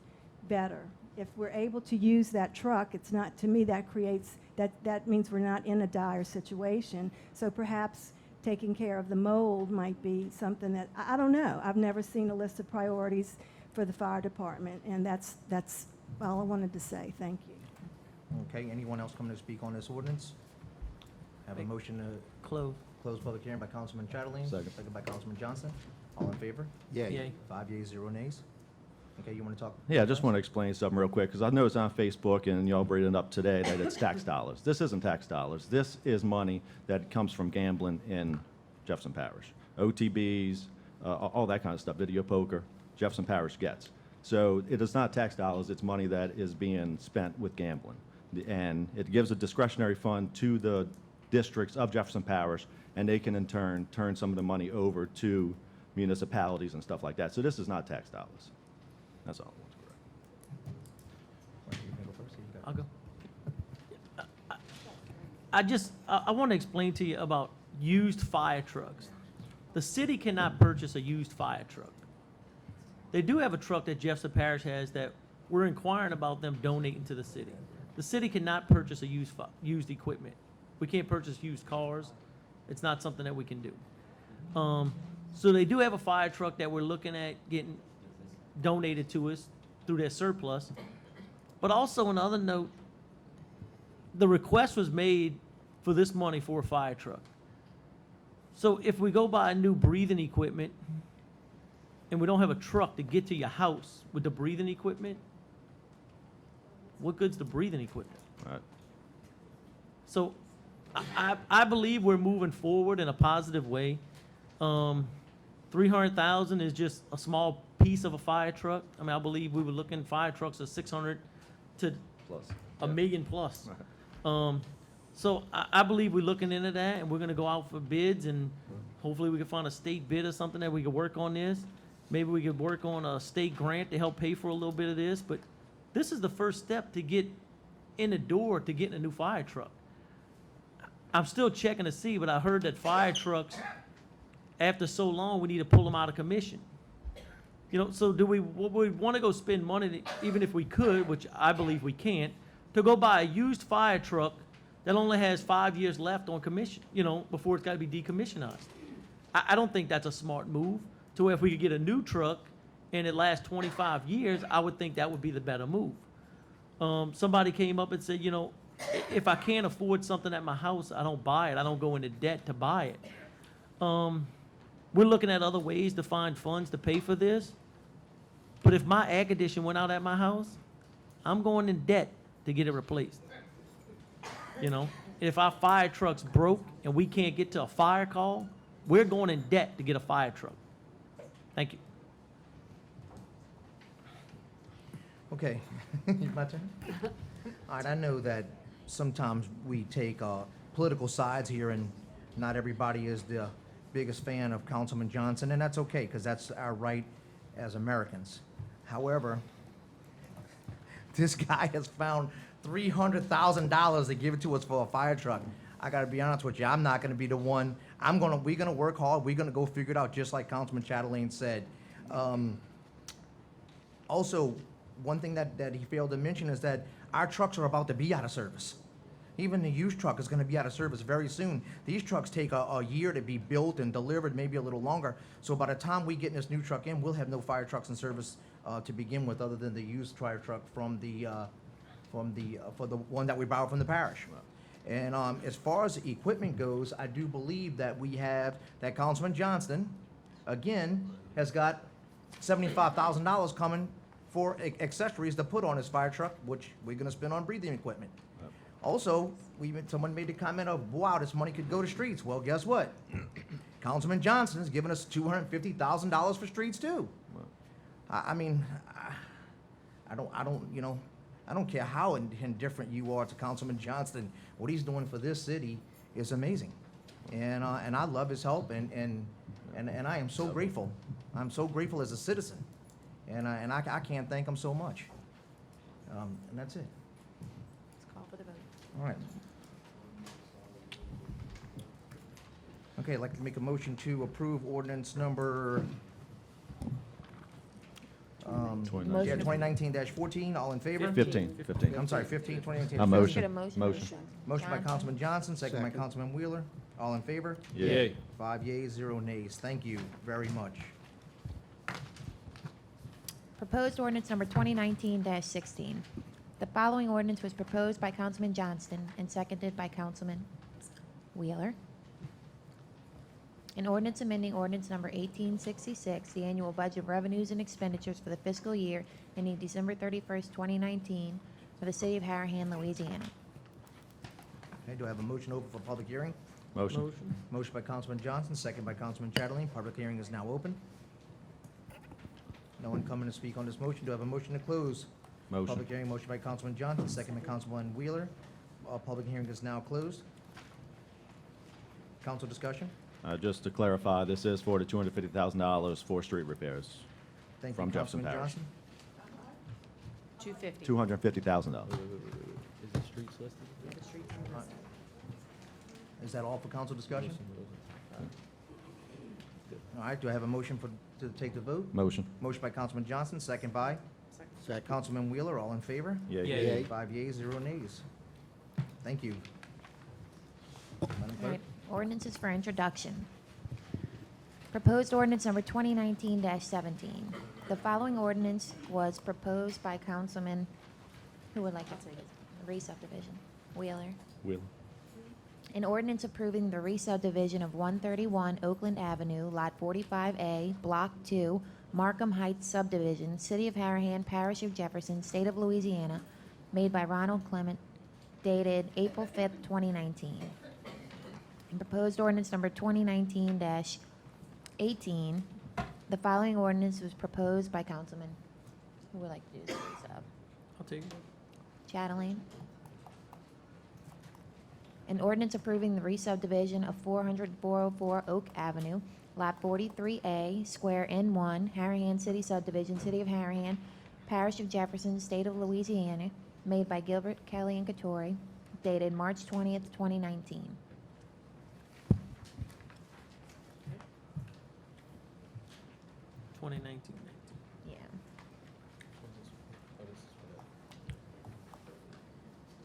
better? If we're able to use that truck, it's not, to me, that creates, that means we're not in a dire situation. So perhaps taking care of the mold might be something that, I don't know. I've never seen a list of priorities for the fire department, and that's all I wanted to say. Thank you. Okay, anyone else coming to speak on this ordinance? Have a motion to Close. close public hearing by Councilman Chatterley. Second. By Councilman Johnson. All in favor? Yay. Yay. 5 yeas, 0 nays. Okay, you want to talk? Yeah, I just want to explain something real quick, because I know it's on Facebook, and y'all bring it up today, that it's tax dollars. This isn't tax dollars. This is money that comes from gambling in Jefferson Parish. OTBs, all that kind of stuff, video poker, Jefferson Parish gets. So it is not tax dollars, it's money that is being spent with gambling. And it gives a discretionary fund to the districts of Jefferson Parish, and they can in turn turn some of the money over to municipalities and stuff like that. So this is not tax dollars. That's all I want to correct. You can go first, or you got it? I'll go. I want to explain to you about used fire trucks. The city cannot purchase a used fire truck. They do have a truck that Jefferson Parish has that we're inquiring about them donating to the city. The city cannot purchase a used equipment. We can't purchase used cars. It's not something that we can do. So they do have a fire truck that we're looking at getting donated to us through their surplus. But also, another note, the request was made for this money for a fire truck. So if we go buy new breathing equipment and we don't have a truck to get to your house with the breathing equipment, what good's the breathing equipment? Right. So I believe we're moving forward in a positive way. 300,000 is just a small piece of a fire truck. I mean, I believe we were looking fire trucks of 600 to Plus. a million plus. So I believe we're looking into that, and we're gonna go out for bids, and hopefully we can find a state bid or something that we could work on this. Maybe we could work on a state grant to help pay for a little bit of this, but this is the first step to get in the door to getting a new fire truck. I'm still checking to see, but I heard that fire trucks, after so long, we need to pull them out of commission. You know, so do we want to go spend money, even if we could, which I believe we can't, to go buy a used fire truck that only has 5 years left on commission, you know, before it's got to be decommissionized? I don't think that's a smart move. To where if we could get a new truck and it lasts 25 years, I would think that would be the better move. Somebody came up and said, you know, if I can't afford something at my house, I don't buy it. I don't go into debt to buy it. We're looking at other ways to find funds to pay for this. But if my air conditioner went out at my house, I'm going in debt to get it replaced. You know, if our fire truck's broke and we can't get to a fire call, we're going in debt to get a fire truck. Thank you. Okay, my turn? All right, I know that sometimes we take political sides here, and not everybody is the biggest fan of Councilman Johnson, and that's okay, because that's our right as Americans. However, this guy has found $300,000 to give it to us for a fire truck. I gotta be honest with you, I'm not gonna be the one. We're gonna work hard, we're gonna go figure it out, just like Councilman Chatelain said. Also, one thing that he failed to mention is that our trucks are about to be out of service. Even the used truck is gonna be out of service very soon. These trucks take a year to be built and delivered, maybe a little longer. So by the time we get this new truck in, we'll have no fire trucks in service to begin with, other than the used fire truck for the one that we borrowed from the parish. And as far as the equipment goes, I do believe that we have, that Councilman Johnston, again, has got $75,000 coming for accessories to put on his fire truck, which we're gonna spend on breathing equipment. Also, someone made the comment of, wow, this money could go to streets. Well, guess what? Councilman Johnson has given us $250,000 for streets too. I mean, I don't care how indifferent you are to Councilman Johnston. What he's doing for this city is amazing. And I love his help, and I am so grateful. I'm so grateful as a citizen. And I can't thank him so much. And that's it. Let's call for the vote. All right. Okay, I'd like to make a motion to approve ordinance number, Motion to- 2019-14. All in favor? 15. I'm sorry, 15, 2019. A motion. Get a motion. Motion. Motion by Johnson. Councilman Johnson, second by Second. Councilman Wheeler. All in favor? Yay. 5 yeas, 0 nays. Thank you very much. Proposed ordinance number 2019-16. The following ordinance was proposed by Councilman Johnston and seconded by Councilman Wheeler. An ordinance amending ordinance number 1866, the annual budget revenues and expenditures for the fiscal year ending December 31st, 2019, for the city of Harahan, Louisiana. Okay, do I have a motion open for public hearing? Motion. Motion by Councilman Johnson, second by Councilman Chatterley. Public hearing is now open. No one coming to speak on this motion. Do I have a motion to close? Motion. Public hearing, motion by Councilman Johnson, second by Councilman Wheeler. Public hearing is now closed. Council discussion? Just to clarify, this is for the $250,000 for street repairs. Thank you, From Jefferson Councilman Parish. Johnson. $250,000. Is the streets listed? Is that all for council discussion? All right, do I have a motion to take the vote? Motion. Motion by Councilman Johnson, second by Second. Councilman Wheeler. All in favor? Yay. Yay. 5 yeas, 0 nays. Thank you. Madam All Clerk? right, ordinances for introduction. Proposed ordinance number 2019-17. The following ordinance was proposed by Councilman, who would like to say it? Re-subdivision. Wheeler. Wheeler. An ordinance approving the re-subdivision of 131 Oakland Avenue, Lot 45A, Block 2, Markham Heights subdivision, City of Harahan, Parish of Jefferson, State of Louisiana, made by Ronald Clement, dated April 5th, 2019. And proposed ordinance number 2019-18. The following ordinance was proposed by Councilman, who would like to do this sub? I'll take it. Chatelain. An ordinance approving the re-subdivision of 404 Oak Avenue, Lot 43A, Square N1, Harahan City Subdivision, City of Harahan, Parish of Jefferson, State of Louisiana, made by Gilbert, Kelly, and Katori, dated March 20th, 2019. Twenty nineteen. Yeah.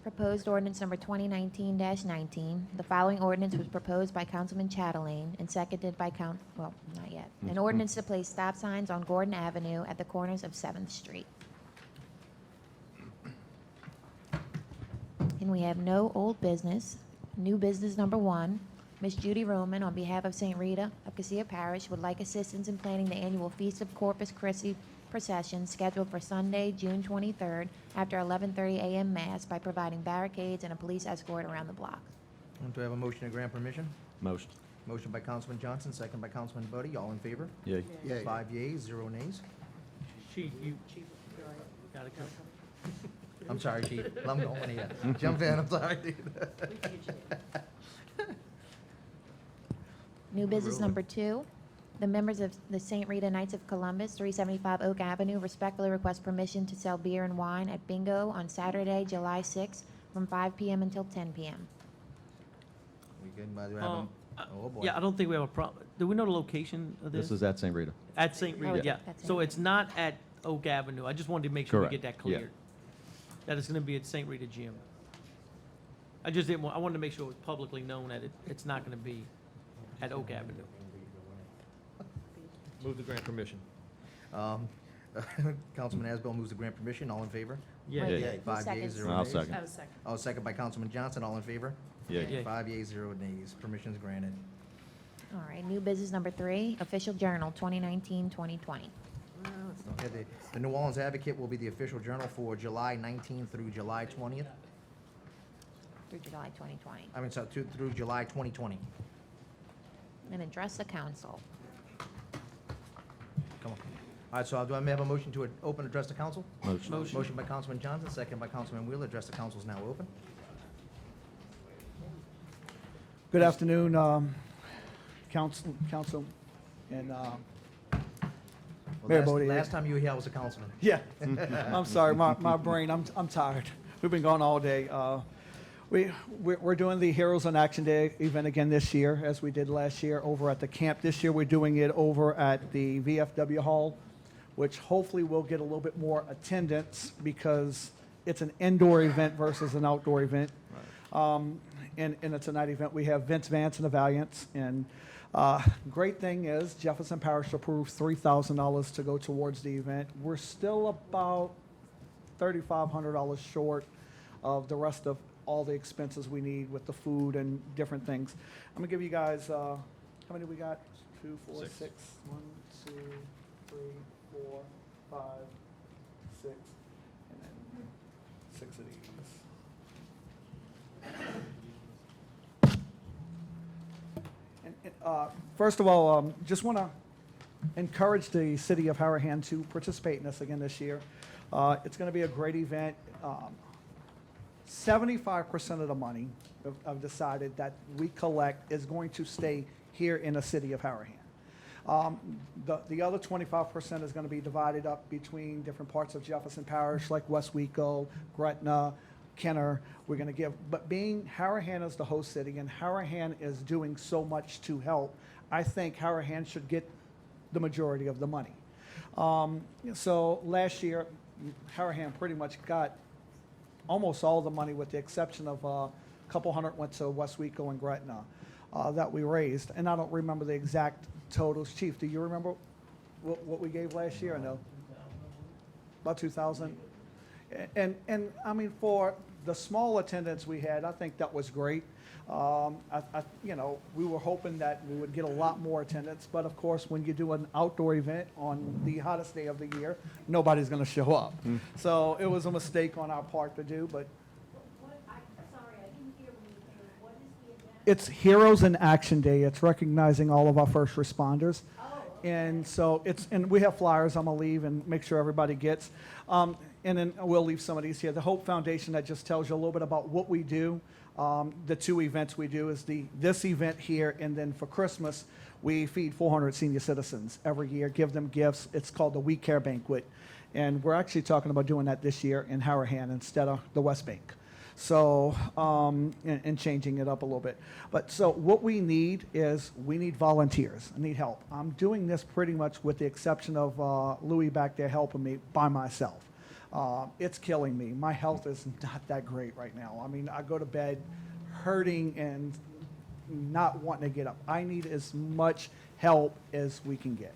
Proposed ordinance number 2019-19. The following ordinance was proposed by Councilman Chatelain and seconded by not yet. An ordinance to place stop signs on Gordon Avenue at the corners of 7th Street. And we have no old business. New business number 1. Miss Judy Roman, on behalf of St. Rita of Cassia Parish, would like assistance in planning the annual Feast of Corpus Christi procession scheduled for Sunday, June 23rd, after 11:30 a.m. Mass by providing barricades and a police escort around the block. Do I have a motion to grant permission? Motion. Motion by Councilman Johnson, second by Councilman Buddy. All in favor? Yay. Yay. 5 yeas, 0 nays. Chief, you gotta come. I'm sorry, Chief. I'm going here. Jump in, I'm sorry, dude. New business number 2. The members of the St. Rita Knights of Columbus, 375 Oak Avenue, respectfully request permission to sell beer and wine at Bingo on Saturday, July 6th, from 5 p.m. until 10 p.m. We good? Do I have a- Oh, boy. Yeah, I don't think we have a problem. Do we know the location of this? This is at St. Rita. At St. Rita, Oh, yeah. at St. So Rita. it's not at Oak Avenue. I just wanted to make sure we Correct. get that Yeah. cleared. that it's gonna be at St. Rita Gym. I just didn't want, I wanted to make sure it was publicly known that it's not gonna be at Oak Avenue. Move the grant permission. Councilman Asbell moves to grant permission. All in favor? Yeah. Wait, Yeah. who 5 yeas, seconds? 0 I'll nays. second. Oh, second by Councilman Johnson. All in favor? Yeah. Yeah. 5 yeas, 0 nays. Permission's granted. All right, new business number 3, official journal, 2019-2020. Okay, the New Orleans Advocate will be the official journal for July 19th through July 20th. Through July 2020. I mean, so through July 2020. And address the council. Come on. All right, so do I have a motion to open address to council? Motion. Motion by Councilman Johnson, second by Councilman Wheeler. Address to council is now open. Good afternoon, council, and Well, Mayor last- Bodie. Last time you were here, I was a councilman. yeah, I'm sorry, my brain, I'm tired. We've been gone all day. We're doing the Heroes in Action Day event again this year, as we did last year over at the camp. This year, we're doing it over at the VFW Hall, which hopefully will get a little bit more attendance because it's an indoor event versus an outdoor event. And it's a night event. We have Vince Vance and the Valiants. And great thing is Jefferson Parish approved $3,000 to go towards the event. We're still about $3,500 short of the rest of all the expenses we need with the food and different things. I'm gonna give you guys, how many we got? 2, 4, 6. 1, 2, 3, 4, 5, 6, and then 6 of these. First of all, just want to encourage the city of Harahan to participate in this again this year. It's going to be a great event. 75% of the money I've decided that we collect is going to stay here in the city of Harahan. The other 25% is going to be divided up between different parts of Jefferson Parish, like Westwego, Gretna, Kenner. We're going to give, but being Harahan is the host city and Harahan is doing so much to help, I think Harahan should get the majority of the money. So last year, Harahan pretty much got almost all the money with the exception of a couple hundred went to Westwego and Gretna that we raised. And I don't remember the exact totals. Chief, do you remember what we gave last year or no? About 2,000? And I mean, for the small attendance we had, I think that was great. You know, we were hoping that we would get a lot more attendance, but of course, when you do an outdoor event on the hottest day of the year, nobody's going to show up. So it was a mistake on our part to do, but Sorry, I didn't hear when you came. What is the event? it's Heroes in Action Day. It's recognizing all of our first responders. And so and we have flyers I'm gonna leave and make sure everybody gets. And then we'll leave some of these here. The Hope Foundation, that just tells you a little bit about what we do. The 2 events we do is this event here, and then for Christmas, we feed 400 senior citizens every year, give them gifts. It's called the We Care Banquet. And we're actually talking about doing that this year in Harahan instead of the West Bank. So, and changing it up a little bit. But so what we need is, we need volunteers. I need help. I'm doing this pretty much with the exception of Louis back there helping me by myself. It's killing me. My health is not that great right now. I mean, I go to bed hurting and not wanting to get up. I need as much help as we can get.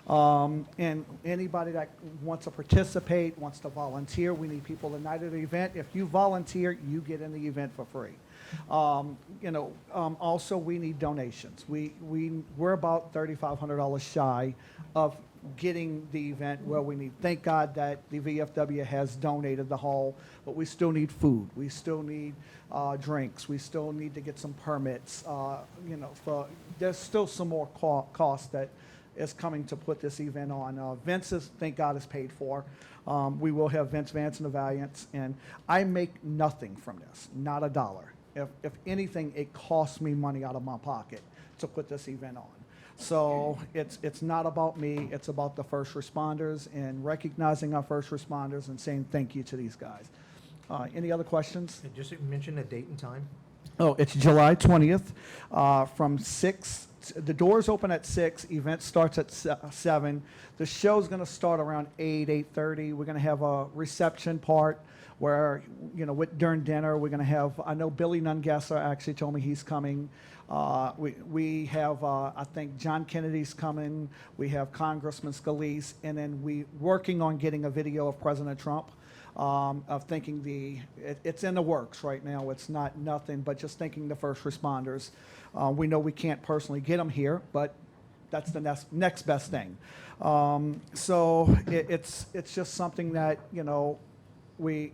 And anybody that wants to participate, wants to volunteer, we need people the night of the event. If you volunteer, you get in the event for free. Also, we need donations. We're about $3,500 shy of getting the event where we need. Thank God that the VFW has donated the hall, but we still need food. We still need drinks. We still need to get some permits. There's still some more cost that is coming to put this event on. Vince's, thank God, is paid for. We will have Vince Vance and the Valiants, and I make nothing from this, not a dollar. If anything, it costs me money out of my pocket to put this event on. So it's not about me, it's about the first responders and recognizing our first responders and saying thank you to these guys. Any other questions? And just mention the date and time. Oh, it's July 20th from 6. The doors open at 6. Event starts at 7. The show's going to start around 8, 8:30. We're going to have a reception part. where, you know, during dinner, we're going to have, I know Billy Nungesser actually told me he's coming. We have, I think, John Kennedy's coming. We have Congressman Scalise, and then we working on getting a video of President Trump. Of thinking it's in the works right now. It's not nothing, but just thinking the first responders. We know we can't personally get them here, but that's the next best thing. So it's just something that, you know, we're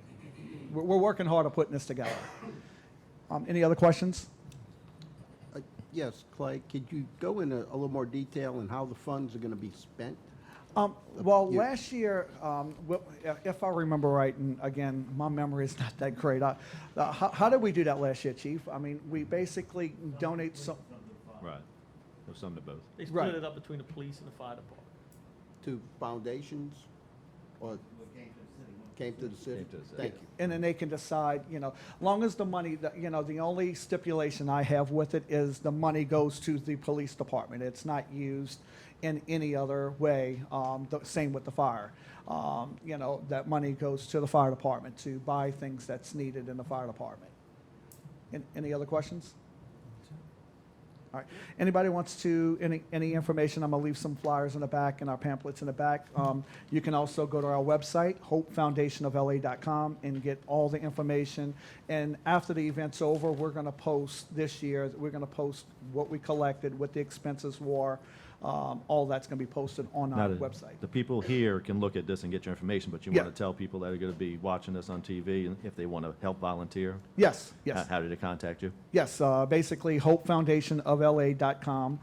working hard on putting this together. Any other questions? Yes, Clay, could you go into a little more detail on how the funds are going to be spent? Well, You- last year, if I remember right, and again, my memory is not that great. How did we do that last year, Chief? I mean, we basically donate some. Right. There's some to both. They split Right. it up between the police and the fire department. To foundations, or came to the city? Came to the city. Thank you. And then they can decide, you know, long as the money, you know, the only stipulation I have with it is the money goes to the police department. It's not used in any other way. Same with the fire. You know, that money goes to the fire department to buy things that's needed in the fire department. Any other questions? All right. Anybody wants any information, I'm going to leave some flyers in the back and our pamphlets in the back. You can also go to our website, hopefoundationofla.com, and get all the information. And after the event's over, we're going to post this year, we're going to post what we collected, what the expenses were. All that's going to be posted on our Now, website. the people here can look at this and get your information, but you Yeah. want to tell people that are going to be watching this on TV, and if they want to help volunteer, Yes, yes. how do they contact you? Yes, basically hopefoundationofla.com.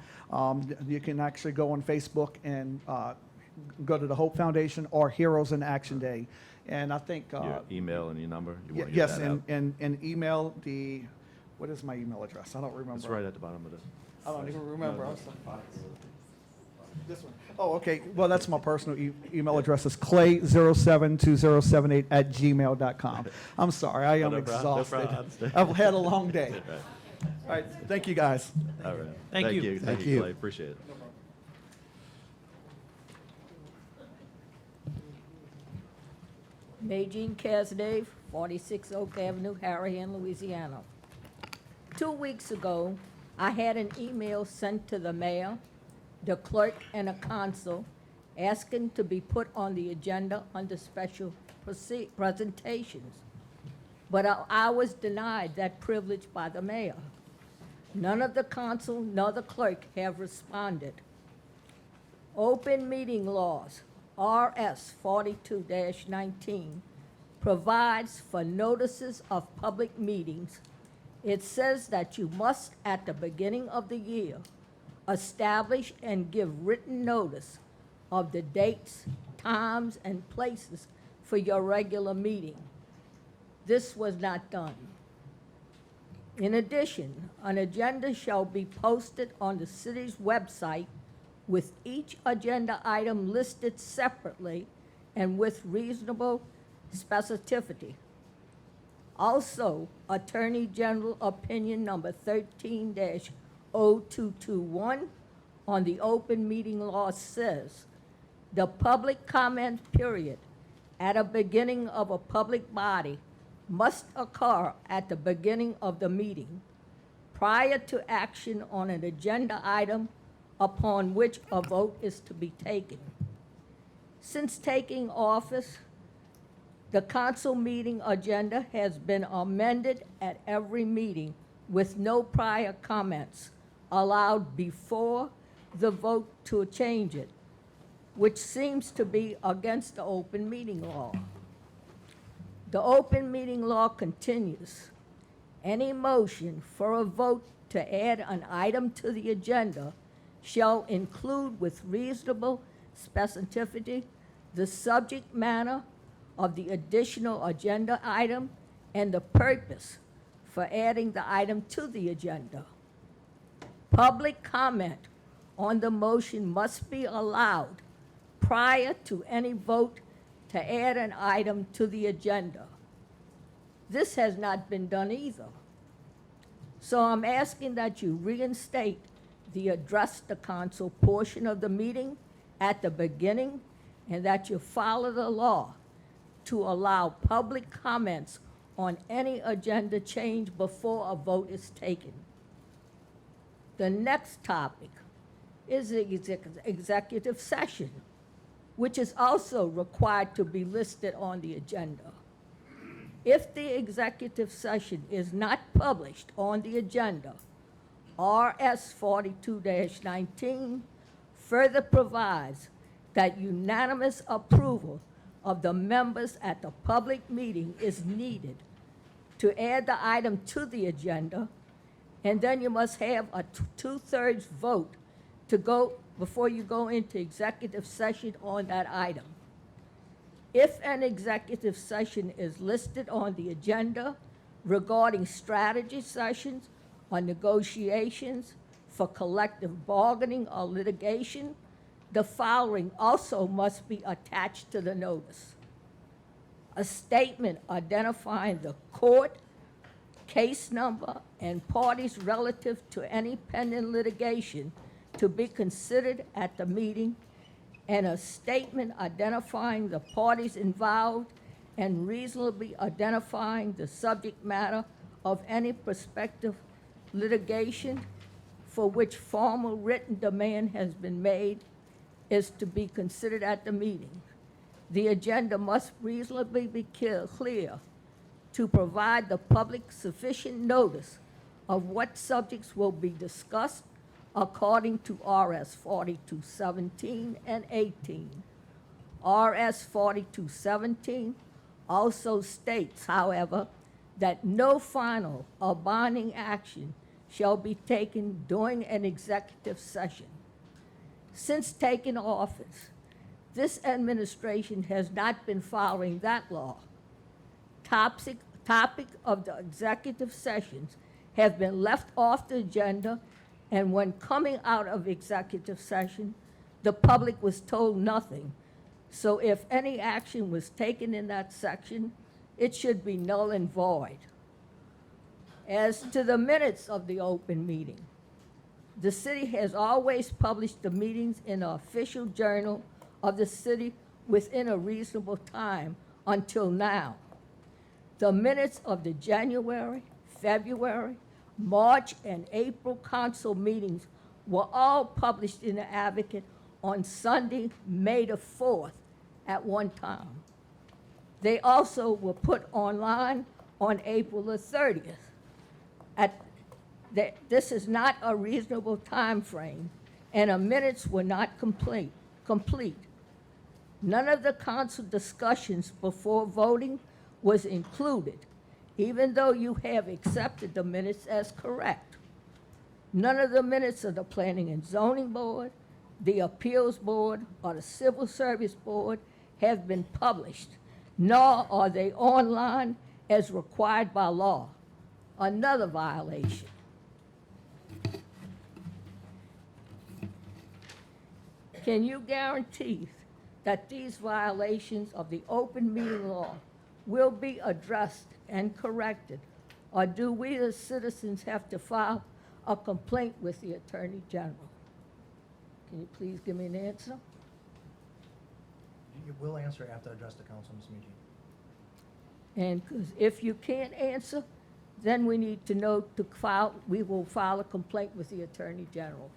You can actually go on Facebook and go to the Hope Foundation or Heroes in Action Day. And I think, Your email and your number? You want to get yes, that out? and email what is my email address? I don't remember. It's right at the bottom of the. I don't even remember. I'm sorry. This one. Oh, okay. Well, that's my personal email address. Is clay072078@gmail.com. I'm sorry. I am No problem. No exhausted. problem. I've had a long day. All right. Thank you, guys. All right. Thank you. Thank Thank you, you. Clay. Appreciate it. Majine Casdave, 46 Oak Avenue, Harahan, Louisiana. 2 weeks ago, I had an email sent to the mayor, the clerk, and a consul asking to be put on the agenda under special presentations. But I was denied that privilege by the mayor. None of the consul nor the clerk have responded. Open meeting laws, RS 42-19, provides for notices of public meetings. It says that you must, at the beginning of the year, establish and give written notice of the dates, times, and places for your regular meeting. This was not done. In addition, an agenda shall be posted on the city's website with each agenda item listed separately and with reasonable specificity. Also, Attorney General Opinion Number 13-0221 on the open meeting law says, the public comment period at a beginning of a public body must occur at the beginning of the meeting prior to action on an agenda item upon which a vote is to be taken. Since taking office, the council meeting agenda has been amended at every meeting with no prior comments allowed before the vote to change it, which seems to be against the open meeting law. The open meeting law continues. Any motion for a vote to add an item to the agenda shall include with reasonable specificity the subject matter of the additional agenda item and the purpose for adding the item to the agenda. Public comment on the motion must be allowed prior to any vote to add an item to the agenda. This has not been done either. So I'm asking that you reinstate the address the council portion of the meeting at the beginning and that you follow the law to allow public comments on any agenda change before a vote is taken. The next topic is the executive session, which is also required to be listed on the agenda. If the executive session is not published on the agenda, RS 42-19 further provides that unanimous approval of the members at the public meeting is needed to add the item to the agenda, and then you must have a two-thirds vote to go before you go into executive session on that item. If an executive session is listed on the agenda regarding strategy sessions or negotiations for collective bargaining or litigation, the following also must be attached to the notice: a statement identifying the court, case number, and parties relative to any pending litigation to be considered at the meeting, and a statement identifying the parties involved and reasonably identifying the subject matter of any prospective litigation for which formal written demand has been made is to be considered at the meeting. The agenda must reasonably be clear to provide the public sufficient notice of what subjects will be discussed according to RS 42-17 and 18. RS 42-17 also states, however, that no final or binding action shall be taken during an executive session. Since taking office, this administration has not been following that law. Topic of the executive sessions have been left off the agenda, and when coming out of executive session, the public was told nothing. So if any action was taken in that section, it should be null and void. As to the minutes of the open meeting, the city has always published the meetings in the official journal of the city within a reasonable time until now. The minutes of the January, February, March, and April council meetings were all published in the Advocate on Sunday, May the 4th at one time. They also were put online on April the 30th. This is not a reasonable time frame, and the minutes were not complete. None of the council discussions before voting was included, even though you have accepted the minutes as correct. None of the minutes of the Planning and Zoning Board, the Appeals Board, or the Civil Service Board have been published, nor are they online as required by law. Another violation. Can you guarantee that these violations of the open meeting law will be addressed and corrected, or do we as citizens have to file a complaint with the Attorney General? Can you please give me an answer? You will answer after I address the council, Ms. Miji. And 'cause if you can't answer, then we need to know to file, we will file a complaint with the Attorney General.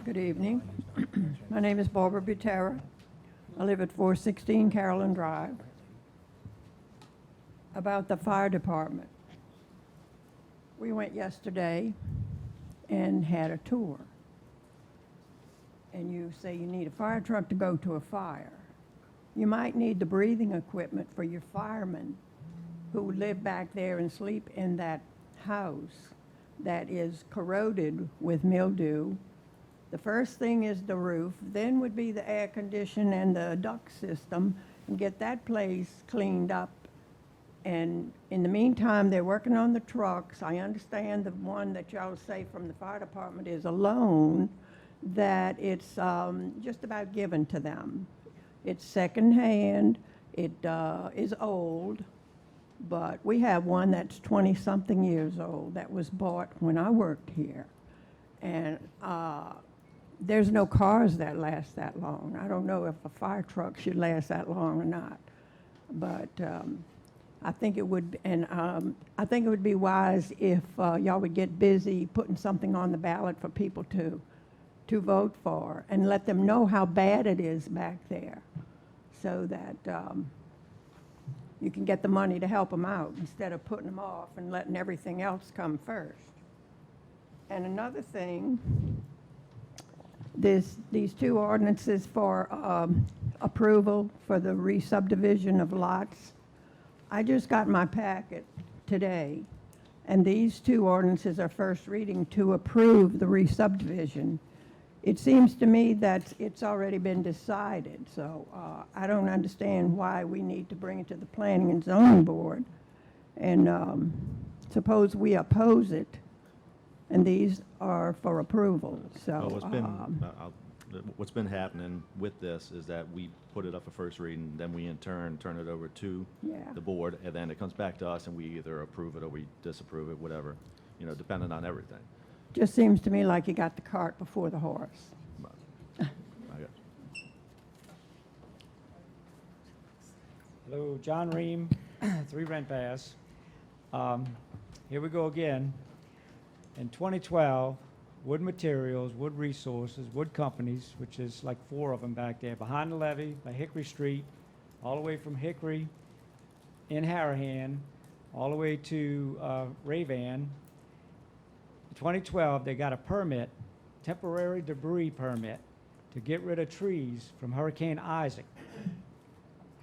Good evening. My name is Barbara Butera. I live at 416 Carolyn Drive. About the fire department. We went yesterday and had a tour. And you say you need a fire truck to go to a fire. You might need the breathing equipment for your firemen who live back there and sleep in that house that is corroded with mildew. The first thing is the roof, then would be the air condition and the duct system, and get that place cleaned up. And in the meantime, they're working on the trucks. I understand the one that y'all say from the fire department is a loan, that it's just about given to them. It's secondhand, it is old, but we have one that's 20-something years old that was bought when I worked here. And there's no cars that last that long. I don't know if a fire truck should last that long or not. But I think it would, and I think it would be wise if y'all would get busy putting something on the ballot for people to vote for and let them know how bad it is back there so that you can get the money to help them out instead of putting them off and letting everything else come first. And another thing, these two ordinances for approval for the re-subdivision of lots. I just got my packet today, and these two ordinances are first reading to approve the re-subdivision. It seems to me that it's already been decided, so I don't understand why we need to bring it to the Planning and Zoning Board. And suppose we oppose it, and these are for approval, so. Well, what's been happening with this is that we put it up for first reading, then we in turn turn it over to Yeah. the board, and then it comes back to us, and we either approve it or we disapprove it, whatever, depending on everything. Just seems to me like you got the cart before the horse. I got- Hello, John Ream, 3 Rent Pass. Here we go again. In 2012, Wood Materials, Wood Resources, Wood Companies, which is like 4 of them back there, behind the levee by Hickory Street, all the way from Hickory in Harahan, all the way to Ravan. In 2012, they got a permit, temporary debris permit, to get rid of trees from Hurricane Isaac.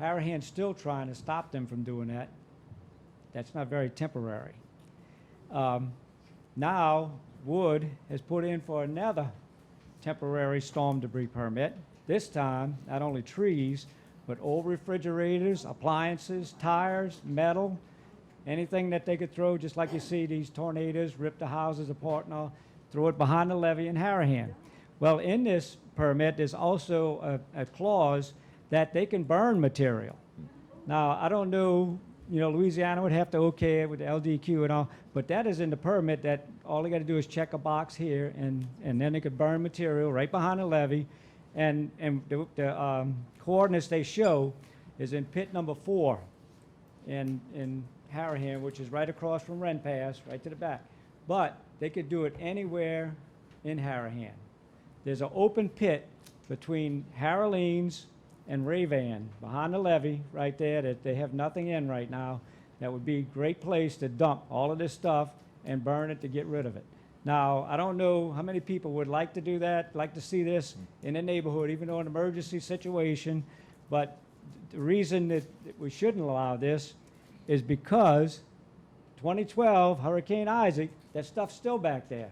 Harahan's still trying to stop them from doing that. That's not very temporary. Now, Wood has put in for another temporary storm debris permit. This time, not only trees, but old refrigerators, appliances, tires, metal, anything that they could throw, just like you see these tornadoes, rip the houses apart and all, throw it behind the levee in Harahan. Well, in this permit, there's also a clause that they can burn material. Now, I don't know, Louisiana would have to okay it with the LDQ and all, but that is in the permit that all they got to do is check a box here, and then they could burn material right behind the levee. And the coordinates they show is in pit number 4 in Harahan, which is right across from Ren Pass, right to the back. But they could do it anywhere in Harahan. There's an open pit between Haraleans and Ravan, behind the levee, right there, that they have nothing in right now. That would be a great place to dump all of this stuff and burn it to get rid of it. Now, I don't know how many people would like to do that, like to see this in the neighborhood, even though an emergency situation, but the reason that we shouldn't allow this is because 2012, Hurricane Isaac, that stuff's still back there.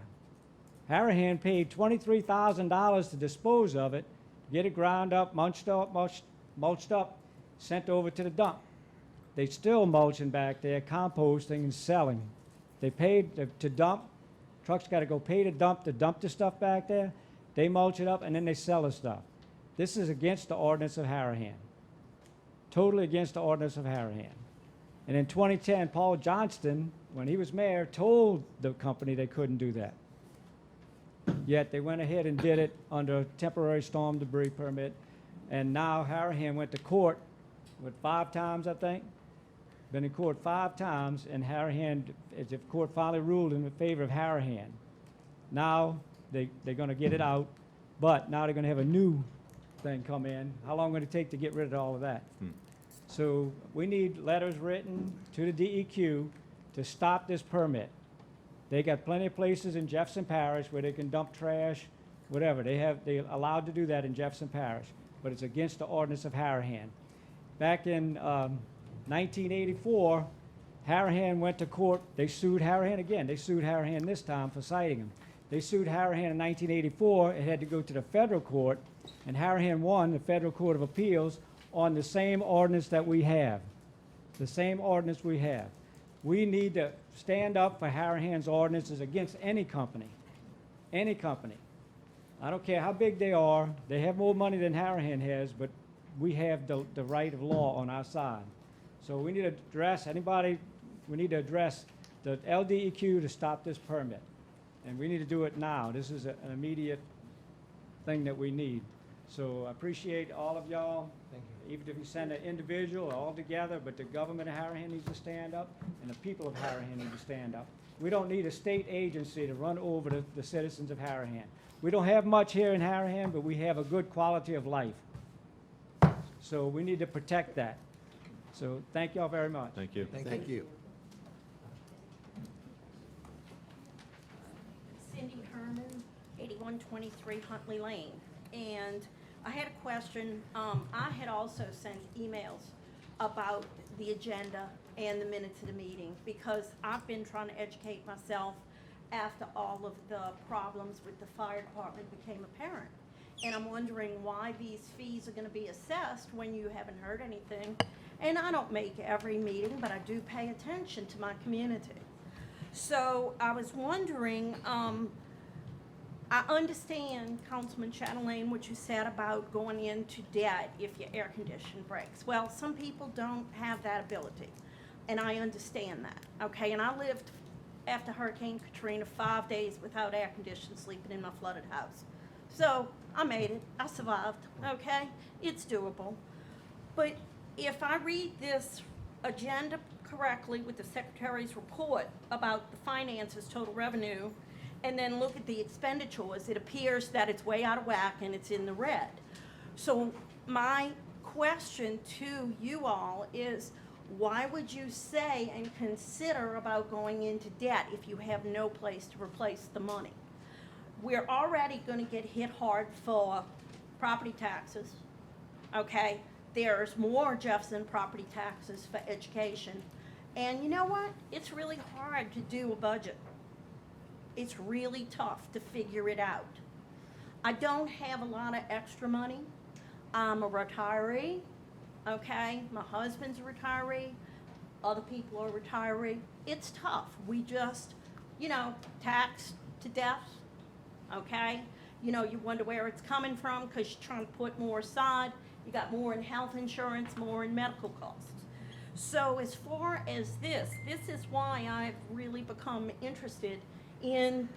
Harahan paid $23,000 to dispose of it, get it ground up, mulched up, sent over to the dump. They still mulching back there, composting and selling. They paid to dump. Trucks got to go pay to dump the stuff back there. They mulch it up, and then they sell the stuff. This is against the ordinance of Harahan. Totally against the ordinance of Harahan. And in 2010, Paul Johnston, when he was mayor, told the company they couldn't do that. Yet they went ahead and did it under a temporary storm debris permit. And now Harahan went to court with 5 times, I think. Been in court 5 times, and Harahan, as if court finally ruled in favor of Harahan. Now they're going to get it out, but now they're going to have a new thing come in. How long will it take to get rid of all of that? So we need letters written to the DEQ to stop this permit. They got plenty of places in Jefferson Parish where they can dump trash, whatever. They're allowed to do that in Jefferson Parish, but it's against the ordinance of Harahan. Back in 1984, Harahan went to court. They sued Harahan again. They sued Harahan this time for citing him. They sued Harahan in 1984. It had to go to the federal court, and Harahan won the Federal Court of Appeals on the same ordinance that we have. The same ordinance we have. We need to stand up for Harahan's ordinances against any company. Any company. I don't care how big they are. They have more money than Harahan has, but we have the right of law on our side. So we need to address the LDEQ to stop this permit. And we need to do it now. This is an immediate thing that we need. So I appreciate all of y'all. Thank Even if you send an individual or all together, but the government of Harahan needs to stand up, and the people of Harahan need to stand up. We don't need a state agency to run over the citizens of Harahan. We don't have much here in Harahan, but we have a good quality of life. So we need to protect that. So thank y'all very much. Thank you. Thank you. Cindy Herman, 8123 Huntley Lane. And I had a question. I had also sent emails about the agenda and the minutes of the meeting because I've been trying to educate myself after all of the problems with the fire department became apparent. And I'm wondering why these fees are gonna be assessed when you haven't heard anything. And I don't make every meeting, but I do pay attention to my community. So I was wondering, I understand, Councilman Chatelain, what you said about going into debt if your air conditioner breaks. Well, some people don't have that ability, and I understand that, okay? And I lived, after Hurricane Katrina, 5 days without air conditioning, sleeping in my flooded house. So I made it, I survived, okay? It's doable. But if I read this agenda correctly with the Secretary's report about the finances, total revenue, and then look at the expenditures, it appears that it's way out of whack and it's in the red. So my question to you all is, why would you say and consider about going into debt if you have no place to replace the money? We're already gonna get hit hard for property taxes, okay? There's more Jefferson property taxes for education. And you know what? It's really hard to do a budget. It's really tough to figure it out. I don't have a lot of extra money. I'm a retiree, okay? My husband's a retiree. Other people are retiree. It's tough. We just, taxed to death, okay? You wonder where it's coming from because you're trying to put more aside. You got more in health insurance, more in medical costs. So as far as this is why I've really become interested in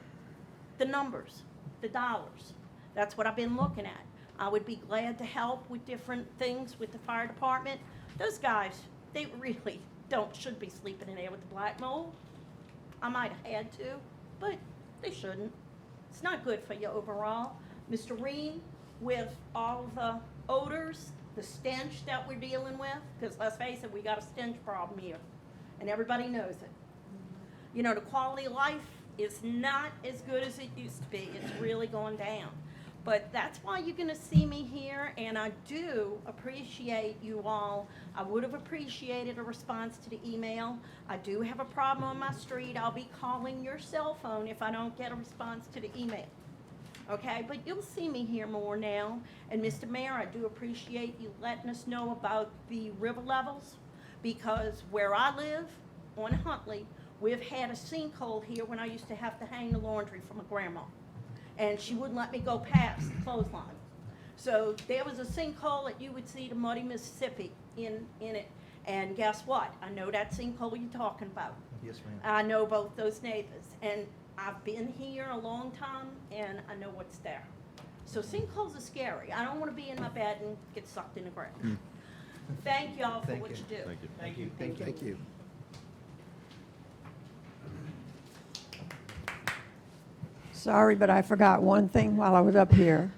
the numbers, the dollars. That's what I've been looking at. I would be glad to help with different things with the fire department. Those guys, they really should be sleeping in there with the black mold. I might have had to, but they shouldn't. It's not good for you overall. Mr. Reen, with all the odors, the stench that we're dealing with, because let's face it, we got a stench problem here, and everybody knows it. The quality of life is not as good as it used to be. It's really going down. But that's why you're gonna see me here, and I do appreciate you all. I would have appreciated a response to the email. I do have a problem on my street. I'll be calling your cell phone if I don't get a response to the email. Okay, but you'll see me here more now. And Mr. Mayor, I do appreciate you letting us know about the river levels, because where I live, on Huntley, we've had a sinkhole here when I used to have to hang the laundry for my grandma. And she wouldn't let me go past the clothesline. So there was a sinkhole that you would see the muddy Mississippi in it. And guess what? I know that sinkhole you're talking about. Yes, ma'am. I know both those neighbors. And I've been here a long time, and I know what's there. So sinkholes are scary. I don't want to be in my bed and get sucked in the ground. Thank y'all for Thank what you. you do. Thank you. Thank you. Thank you. Sorry, but I forgot one thing while I was up here.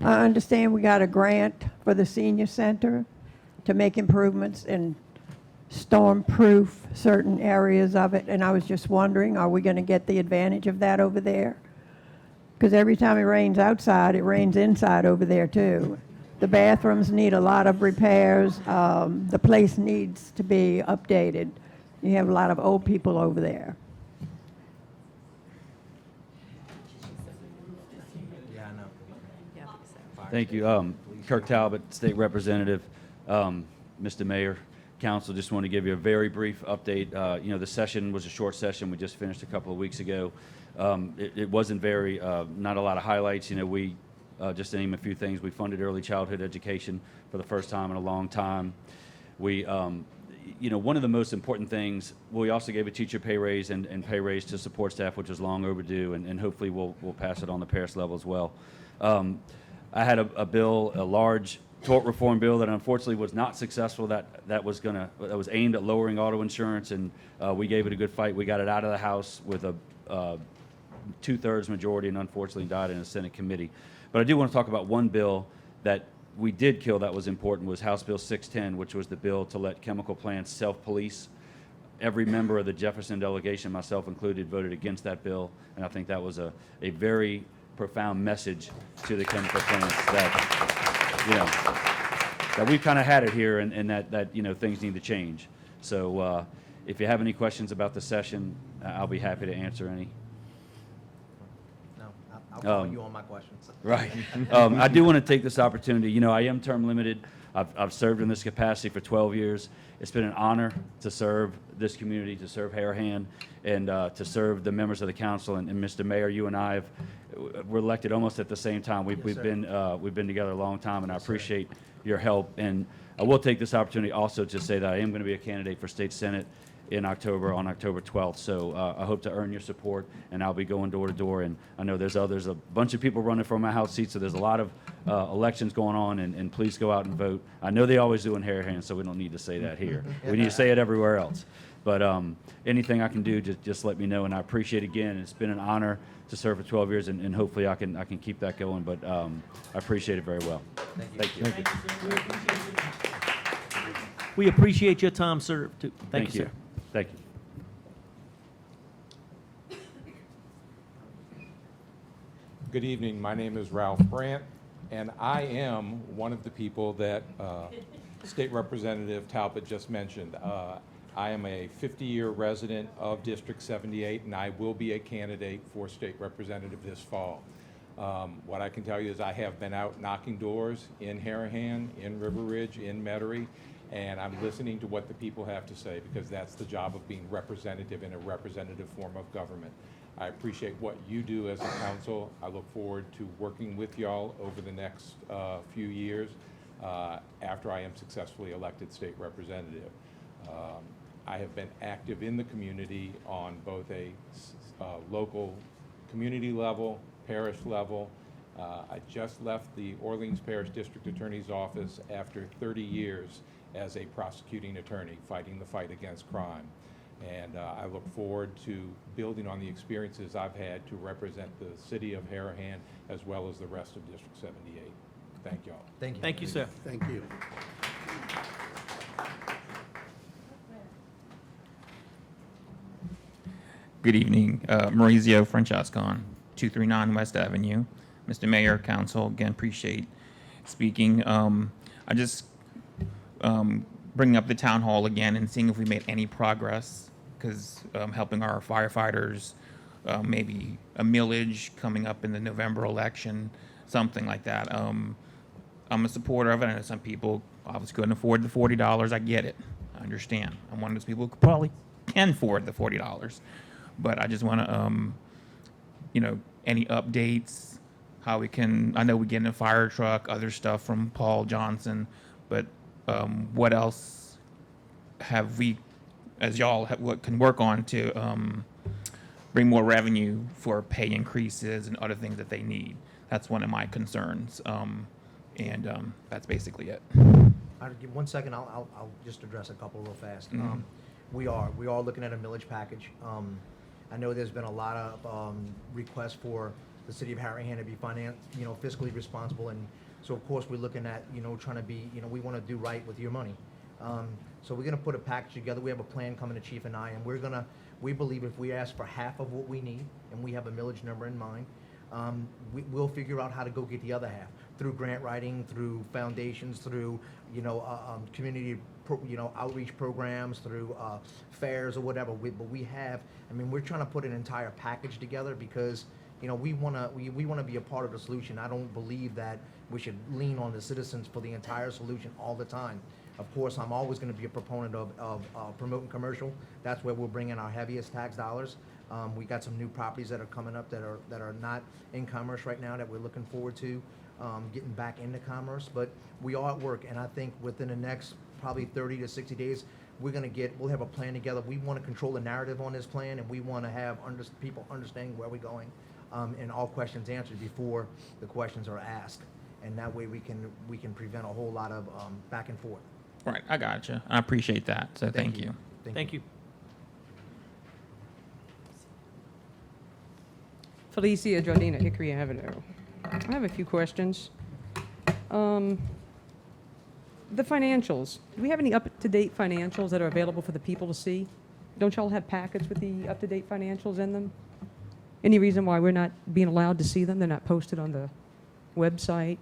I understand we got a grant for the senior center to make improvements and storm-proof certain areas of it, and I was just wondering, are we going to get the advantage of that over there? Because every time it rains outside, it rains inside over there too. The bathrooms need a lot of repairs. The place needs to be updated. You have a lot of old people over there. Yeah, I know. Thank you. Kirk Talbot, State Representative. Mr. Mayor, Council, just want to give you a very brief update. The session was a short session. We just finished a couple of weeks ago. It wasn't very, not a lot of highlights. We, just to name a few things, we funded early childhood education for the first time in a long time. We, one of the most important things, we also gave a teacher pay raise and pay raise to support staff, which was long overdue, and hopefully we'll pass it on the Paris level as well. I had a bill, a large tort reform bill that unfortunately was not successful. That was aimed at lowering auto insurance, and we gave it a good fight. We got it out of the House with a 2/3 majority, and unfortunately died in a Senate committee. But I do want to talk about one bill that we did kill that was important, was House Bill 610, which was the bill to let chemical plants self-police. Every member of the Jefferson delegation, myself included, voted against that bill, and I think that was a very profound message to the chemical plants that we've kind of had it here, and that things need to change. So if you have any questions about the session, I'll be happy to answer any. No, I'll follow you on my questions. Right. I do want to take this opportunity. I am term limited. I've served in this capacity for 12 years. It's been an honor to serve this community, to serve Harahan, and to serve the members of the council. And Mr. Mayor, you and I were elected almost at the same time. We've been together a long time, and I appreciate your help. And I will take this opportunity also to say that I am going to be a candidate for state senate on October 12th. So I hope to earn your support, and I'll be going door to door. And I know there's a bunch of people running for my House seat, so there's a lot of elections going on, and please go out and vote. I know they always do in Harahan, so we don't need to say that here. We need to say it everywhere else. But anything I can do, just let me know, and I appreciate it again. It's been an honor to serve for 12 years, and hopefully I can keep that going. But I appreciate it very well. Thank you. We appreciate your time served, too. Thank you, sir. Thank you. Good evening. My name is Ralph Brandt, and I am one of the people that State Representative Talbot just mentioned. I am a 50-year resident of District 78, and I will be a candidate for State Representative this fall. What I can tell you is I have been out knocking doors in Harahan, in River Ridge, in Metairie, and I'm listening to what the people have to say, because that's the job of being representative in a representative form of government. I appreciate what you do as a council. I look forward to working with y'all over the next few years after I am successfully elected state representative. I have been active in the community on both a local community level, parish level. I just left the Orleans Parish District Attorney's Office after 30 years as a prosecuting attorney, fighting the fight against crime. And I look forward to building on the experiences I've had to represent the city of Harahan as well as the rest of District 78. Thank y'all. Thank you. Thank you, sir. Thank you. Good evening. Maurizio Francescon, 239 West Avenue. Mr. Mayor, Council, again, appreciate speaking. I just bringing up the town hall again and seeing if we made any progress, because helping our firefighters, maybe a millage coming up in the November election, something like that. I'm a supporter of it. I know some people obviously couldn't afford the $40. I get it. I understand. I'm one of those people who probably can afford the $40. But I just want to, any updates, how we can, I know we get in a fire truck, other stuff from Paul Johnson, but what else have we, as y'all, what can work on to bring more revenue for pay increases and other things that they need? That's one of my concerns, and that's basically it. I'll give 1 second. I'll just address a couple real fast. We are looking at a millage package. I know there's been a lot of requests for the city of Harahan to be fiscally responsible, and so of course we're looking at trying to be we want to do right with your money. So we're going to put a package together. We have a plan coming to Chief and I, and we believe if we ask for half of what we need, and we have a millage number in mind, we'll figure out how to go get the other half through grant writing, through foundations, through community outreach programs, through fairs or whatever. But we have, we're trying to put an entire package together because we want to be a part of the solution. I don't believe that we should lean on the citizens for the entire solution all the time. Of course, I'm always going to be a proponent of promoting commercial. That's where we'll bring in our heaviest tax dollars. We got some new properties that are coming up that are not in commerce right now that we're looking forward to getting back into commerce. But we are at work, and I think within the next probably 30 to 60 days, we'll have a plan together. We want to control the narrative on this plan, and we want to have people understanding where we're going, and all questions answered before the questions are asked. And that way we can prevent a whole lot of back and forth. Right, I gotcha. I appreciate that, so thank you. Thank you. Felicia Jardina, Hickory Avenue. I have a few questions. The financials, do we have any up-to-date financials that are available for the people to see? Don't y'all have packets with the up-to-date financials in them? Any reason why we're not being allowed to see them? They're not posted on the website?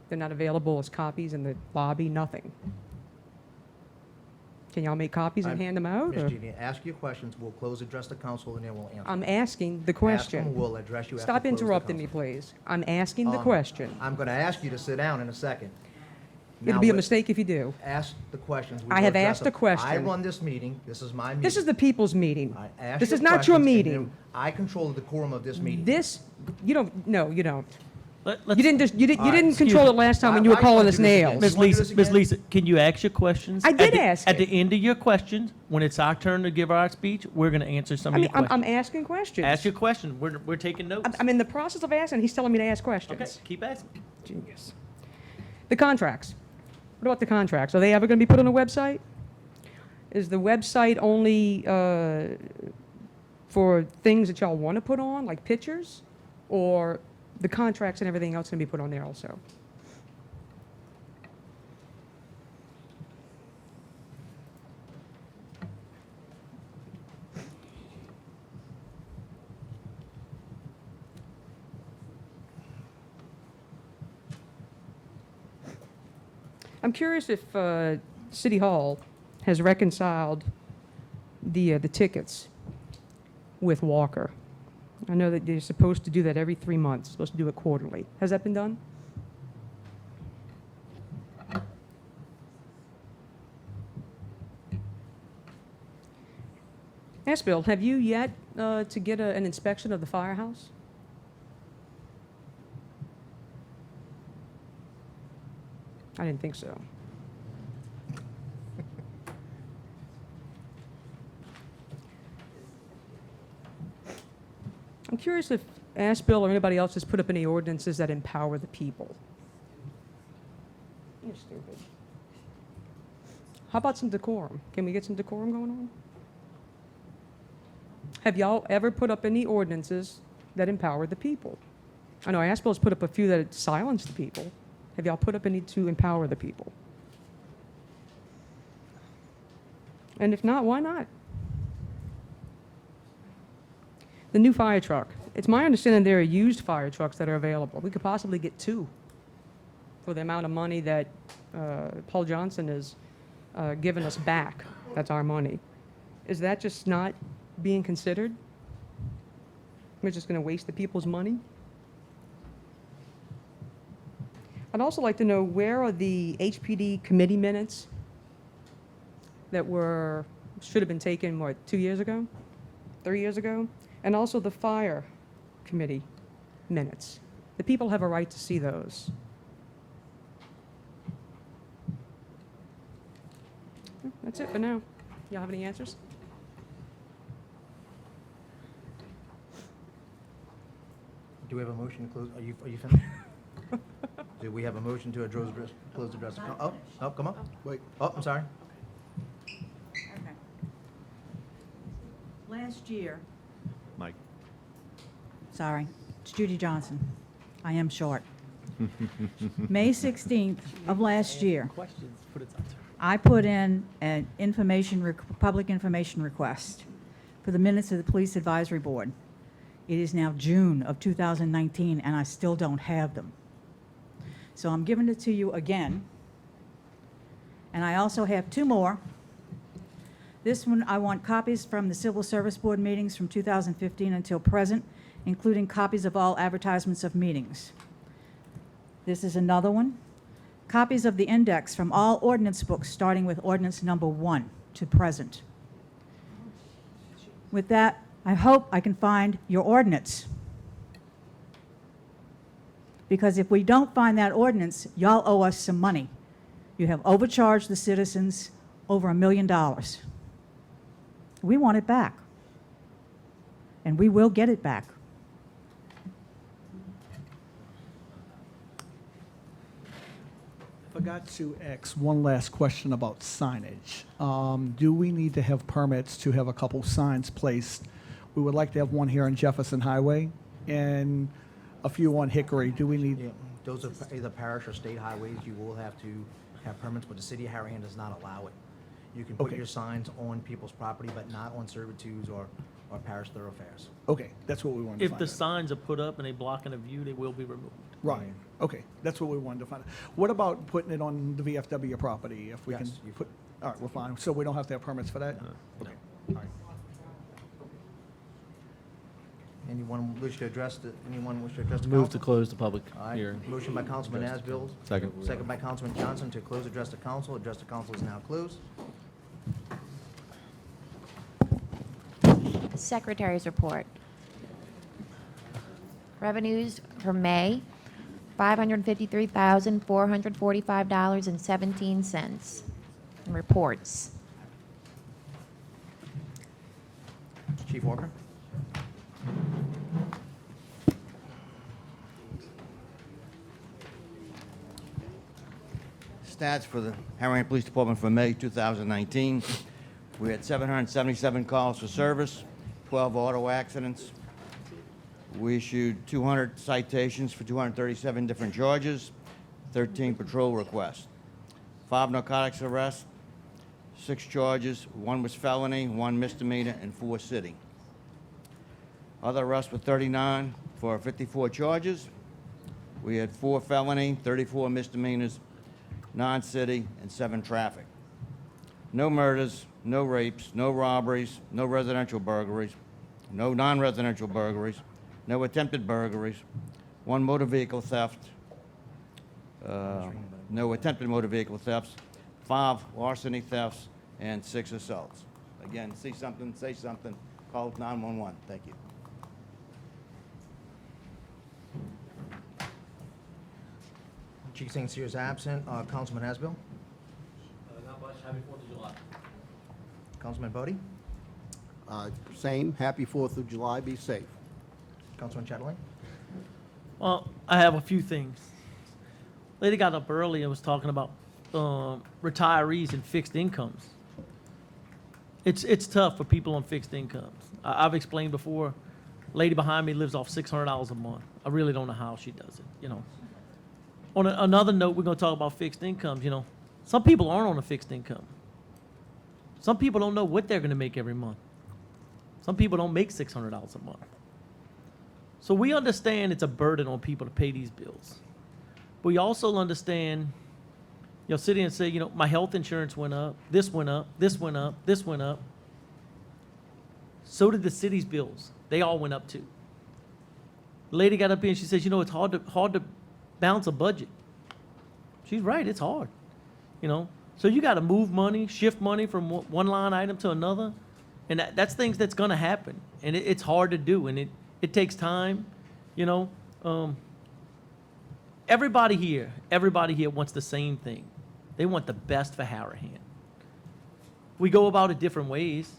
They're not available as copies in the lobby? Nothing? Can y'all make copies and hand them out? Ms. or- Jeannie, ask your questions. We'll close, address the council, and then we'll answer. I'm asking the Ask question. them, we'll address you after Stop we close the interrupting me, council. please. I'm asking the question. I'm going to ask you to sit down in a second. It'll Now, be a what- mistake if you do. Ask the questions. We I will have address asked them. a question. I run this meeting. This is my meeting. This is the people's meeting. I ask This your is not your questions, and meeting. then I control the decorum of this meeting. This, you don't, no, you don't. Let's- You didn't, you All right, didn't excuse control me. it last time when Why- you were why calling you us wanna do this again? nails. Ms. wanna do Lisa, this Ms. again? Lisa, can you ask your questions? I did At the- ask At it. the end of your questions, when it's our turn to give our speech, we're going to answer some I of mean, your questions. I'm asking questions. Ask your question. We're taking notes. I'm in the process of asking, he's telling me to ask Okay, questions. keep asking. Genius. The contracts. What about the contracts? Are they ever going to be put on a website? Is the website only for things that y'all want to put on, like pictures? Or the contracts and everything else going to be put on there also? I'm curious if City Hall has reconciled the tickets with Walker. I know that they're supposed to do that every 3 months, supposed to do it quarterly. Has that been done? Yes, Bill, have you yet to get an inspection of the firehouse? I didn't think so. I'm curious if Ash Bill or anybody else has put up any ordinances that empower the people. You're stupid. How about some decorum? Can we get some decorum going on? Have y'all ever put up any ordinances that empower the people? I know Ash Bill's put up a few that silence the people. Have y'all put up any to empower the people? And if not, why not? The new fire truck. It's my understanding there are used fire trucks that are available. We could possibly get 2 for the amount of money that Paul Johnson has given us back. That's our money. Is that just not being considered? We're just going to waste the people's money? I'd also like to know, where are the HPD committee minutes that should have been taken, 2 years ago? 3 years ago? And also the fire committee minutes. The people have a right to see those. That's it for now. Y'all have any answers? Do we have a motion to close? Are you finished? Do we have a motion to close the address? Oh, come on. Wait. Oh, I'm sorry. Okay. Last year, Mike. sorry, it's Judy Johnson. I am short. May 16th of last year, Questions, put it on. I put in an public information request for the minutes of the Police Advisory Board. It is now June of 2019, and I still don't have them. So I'm giving it to you again. And I also have 2 more. This one, I want copies from the Civil Service Board meetings from 2015 until present, including copies of all advertisements of meetings. This is another one. Copies of the index from all ordinance books, starting with ordinance number 1 to present. With that, I hope I can find your ordinance. Because if we don't find that ordinance, y'all owe us some money. You have overcharged the citizens over $1 million. We want it back. And we will get it back. Forgot to ask one last question about signage. Do we need to have permits to have a couple signs placed? We would like to have one here on Jefferson Highway and a few on Hickory. Do we need? Yeah, those are either parish or state highways. You will have to have permits, but the city of Harahan does not allow it. You can put Okay. your signs on people's property, but not on servitudes or parish thoroughfares. Okay, that's what we wanted to If find the out. signs are put up and they blocking a view, they will be removed. Right, okay, that's what we wanted to find out. What about putting it on the VFW property, if we can Yes, you put, all right, we're fine, so we don't have to have permits for that? Okay, all right. Anyone wish to address the council? Move to close the public All right, hearing. motion by Councilman Asbill. Second. Second by Councilman Johnson to close address to council. Address to council is now closed. Secretary's report. Revenues for May, $553,445.17. And reports. Chief Walker? Stats for the Harahan Police Department for May 2019. We had 777 calls for service, 12 auto accidents. We issued 200 citations for 237 different charges, 13 patrol requests, 5 narcotics arrests, 6 charges, 1 was felony, 1 misdemeanor, and 4 sitting. Other arrests were 39 for 54 charges. We had 4 felony, 34 misdemeanors, 9 city, and 7 traffic. No murders, no rapes, no robberies, no residential burglaries, no non-residential burglaries, no attempted burglaries, 1 motor vehicle theft, no attempted motor vehicle thefts, 5 larceny thefts, and 6 assaults. Again, see something, say something, call 911. Thank you. Chief St. Cyr is absent. Councilman Asbill? Not much. Happy 4th of July. Councilman Bodie? Same, happy 4th of July, be safe. Councilman Chatelain? Well, I have a few things. Lady got up early and was talking about retirees and fixed incomes. It's tough for people on fixed incomes. I've explained before, lady behind me lives off $600 a month. I really don't know how she does it, you know. On another note, we're going to talk about fixed incomes, you know. Some people aren't on a fixed income. Some people don't know what they're going to make every month. Some people don't make $600 a month. So we understand it's a burden on people to pay these bills. But we also understand, you know, sitting and say, you know, my health insurance went up, this went up, this went up, this went up. So did the city's bills. They all went up too. The lady got up here and she says, you know, it's hard to balance a budget. She's right, it's hard, you know. So you got to move money, shift money from one line item to another, and that's things that's going to happen, and it's hard to do, and it takes time, you know. Everybody here wants the same thing. They want the best for Harahan. We go about it different ways,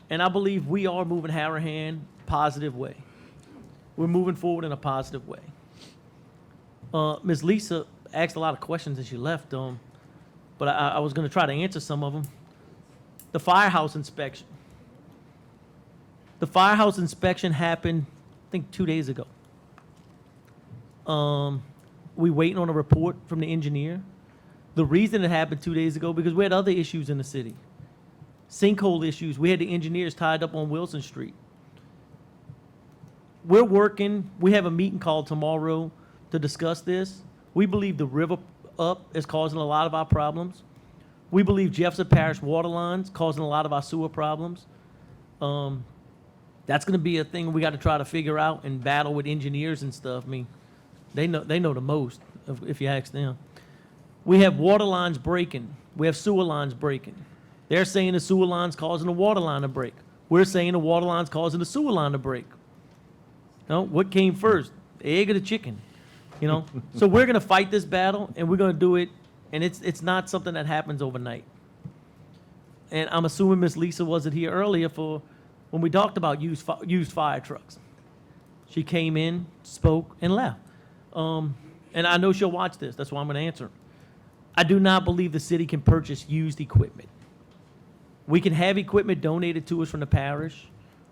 and I believe we are moving Harahan positive way. We're moving forward in a positive way. Ms. Lisa asked a lot of questions and she left, but I was going to try to answer some of them. The firehouse inspection. The firehouse inspection happened, I think, 2 days ago. We waiting on a report from the engineer. The reason it happened 2 days ago, because we had other issues in the city. Sinkhole issues. We had the engineers tied up on Wilson Street. We're working. We have a meeting called tomorrow to discuss this. We believe the river up is causing a lot of our problems. We believe Jefferson Parish water lines causing a lot of our sewer problems. That's going to be a thing we got to try to figure out and battle with engineers and stuff. I mean, they know the most if you ask them. We have water lines breaking. We have sewer lines breaking. They're saying the sewer line's causing the water line to break. We're saying the water line's causing the sewer line to break. You know, what came first, the egg or the chicken? You know, so we're going to fight this battle, and we're going to do it, and it's not something that happens overnight. and I'm assuming Miss Lisa wasn't here earlier for when we talked about used fire trucks. She came in, spoke, and left. And I know she'll watch this. That's why I'm going to answer. I do not believe the city can purchase used equipment. We can have equipment donated to us from the parish,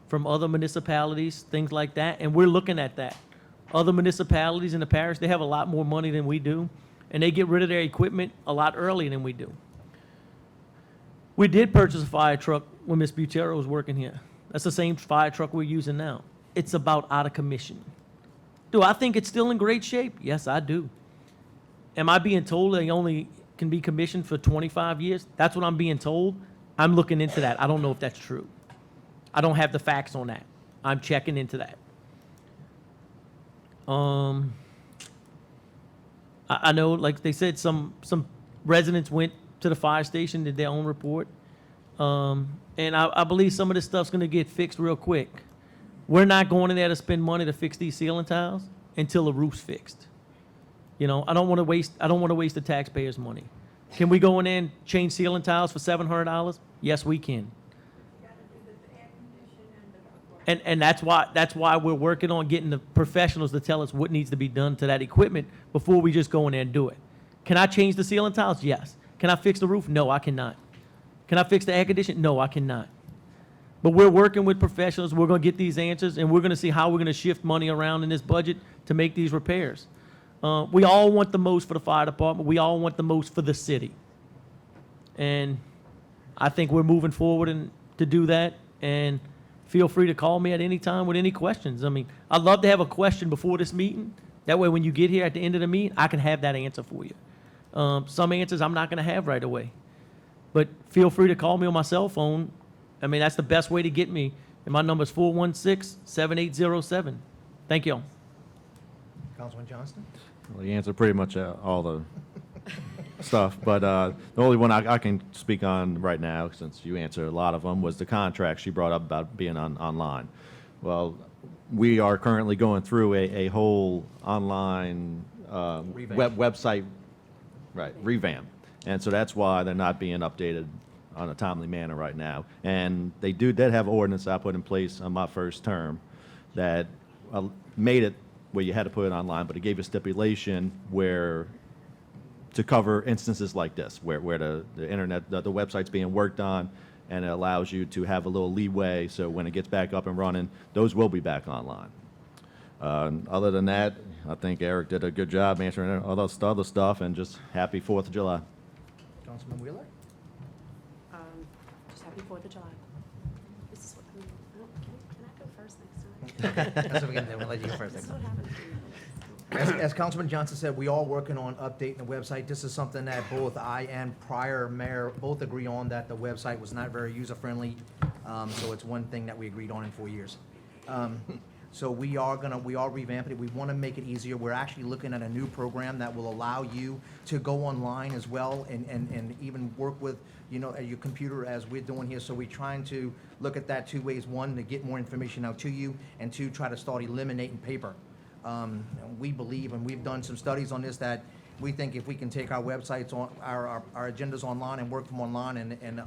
from other municipalities, things like that, and we're looking at that. Other municipalities in the parish, they have a lot more money than we do, and they get rid of their equipment a lot earlier than we do. We did purchase a fire truck when Ms. Butero was working here. That's the same fire truck we're using now. It's about out of commission. Do I think it's still in great shape? Yes, I do. Am I being told they only can be commissioned for 25 years? That's what I'm being told. I'm looking into that. I don't know if that's true. I don't have the facts on that. I'm checking into that. I know, like they said, some residents went to the fire station, did their own report. And I believe some of this stuff's gonna get fixed real quick. We're not going in there to spend money to fix these ceiling tiles until the roof's fixed. You know, I don't want to waste the taxpayers' money. Can we go in there and change ceiling tiles for $700? Yes, we can. And that's why we're working on getting the professionals to tell us what needs to be done to that equipment before we just go in there and do it. Can I change the ceiling tiles? Yes. Can I fix the roof? No, I cannot. Can I fix the air conditioning? No, I cannot. But we're working with professionals. We're going to get these answers, and we're going to see how we're going to shift money around in this budget to make these repairs. We all want the most for the fire department. We all want the most for the city. And I think we're moving forward to do that. And feel free to call me at any time with any questions. I mean, I'd love to have a question before this meeting. That way, when you get here at the end of the meeting, I can have that answer for you. Some answers I'm not going to have right away. But feel free to call me on my cell phone. I mean, that's the best way to get me. And my number is 416-7807. Thank you. Councilman Johnston? Well, you answered pretty much all the stuff, but the only one I can speak on right now, since you answered a lot of them, was the contract she brought up about being online. Well, we are currently going through a whole online website revamp, and so that's why they're not being updated on a timely manner right now. And they did have an ordinance I put in place on my first term that made it where you had to put it online, but it gave a stipulation where to cover instances like this, where the internet, the website's being worked on, and it allows you to have a little leeway, so when it gets back up and running, those will be back online. Other than that, I think Eric did a good job answering all the other stuff, and just happy 4th of July. Councilman Wheeler? Just happy 4th of July. This is what, can I go first next time? That's what we'll let you go first. This is what happens to me. As Councilman Johnson said, we are working on updating the website. This is something that both I and prior mayor both agree on, that the website was not very user-friendly. So it's one thing that we agreed on in 4 years. So we are revamping it. We want to make it easier. We're actually looking at a new program that will allow you to go online as well and even work with, your computer as we're doing here. So we're trying to look at that two ways. One, to get more information out to you, and two, try to start eliminating paper. We believe, and we've done some studies on this, that we think if we can take our websites on our agendas online and work from online and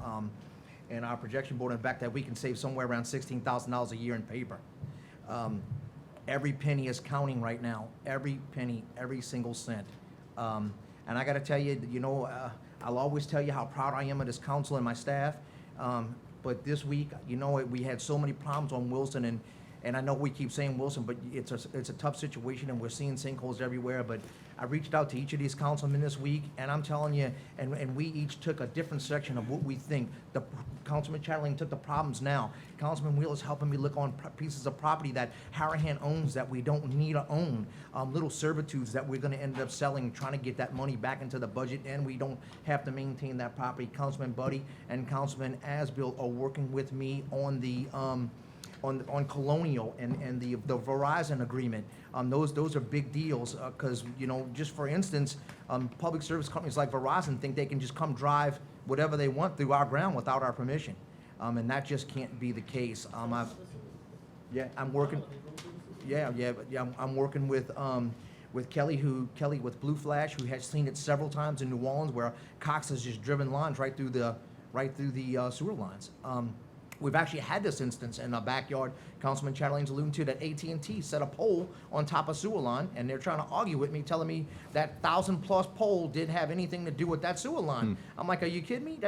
our projection board, in fact, that we can save somewhere around $16,000 a year in paper. Every penny is counting right now. Every penny, every single cent. And I got to tell you, I'll always tell you how proud I am of this council and my staff. But this week, we had so many problems on Wilson, and I know we keep saying Wilson, but it's a tough situation, and we're seeing sinkholes everywhere. But I reached out to each of these councilmen this week, and I'm telling you, and we each took a different section of what we think. Councilman Chatterling took the problems now. Councilman Wheeler's helping me look on pieces of property that Harahan owns that we don't need to own. Little servitudes that we're gonna end up selling, trying to get that money back into the budget, and we don't have to maintain that property. Councilman Buddy and Councilman Asbill are working with me on the on Colonial and the Verizon agreement. Those are big deals, because just for instance, public service companies like Verizon think they can just come drive whatever they want through our ground without our permission, and that just can't be the case. I'm working. I'm working with Kelly with Blue Flash, who has seen it several times in New Orleans, where Cox has just driven lines right through the right through the sewer lines. We've actually had this instance in our backyard. Councilman Chatelain's alluding to that AT&T set a pole on top of sewer line, and they're trying to argue with me, telling me that 1,000+ pole didn't have anything to do with that sewer line. I'm like, are you kidding me?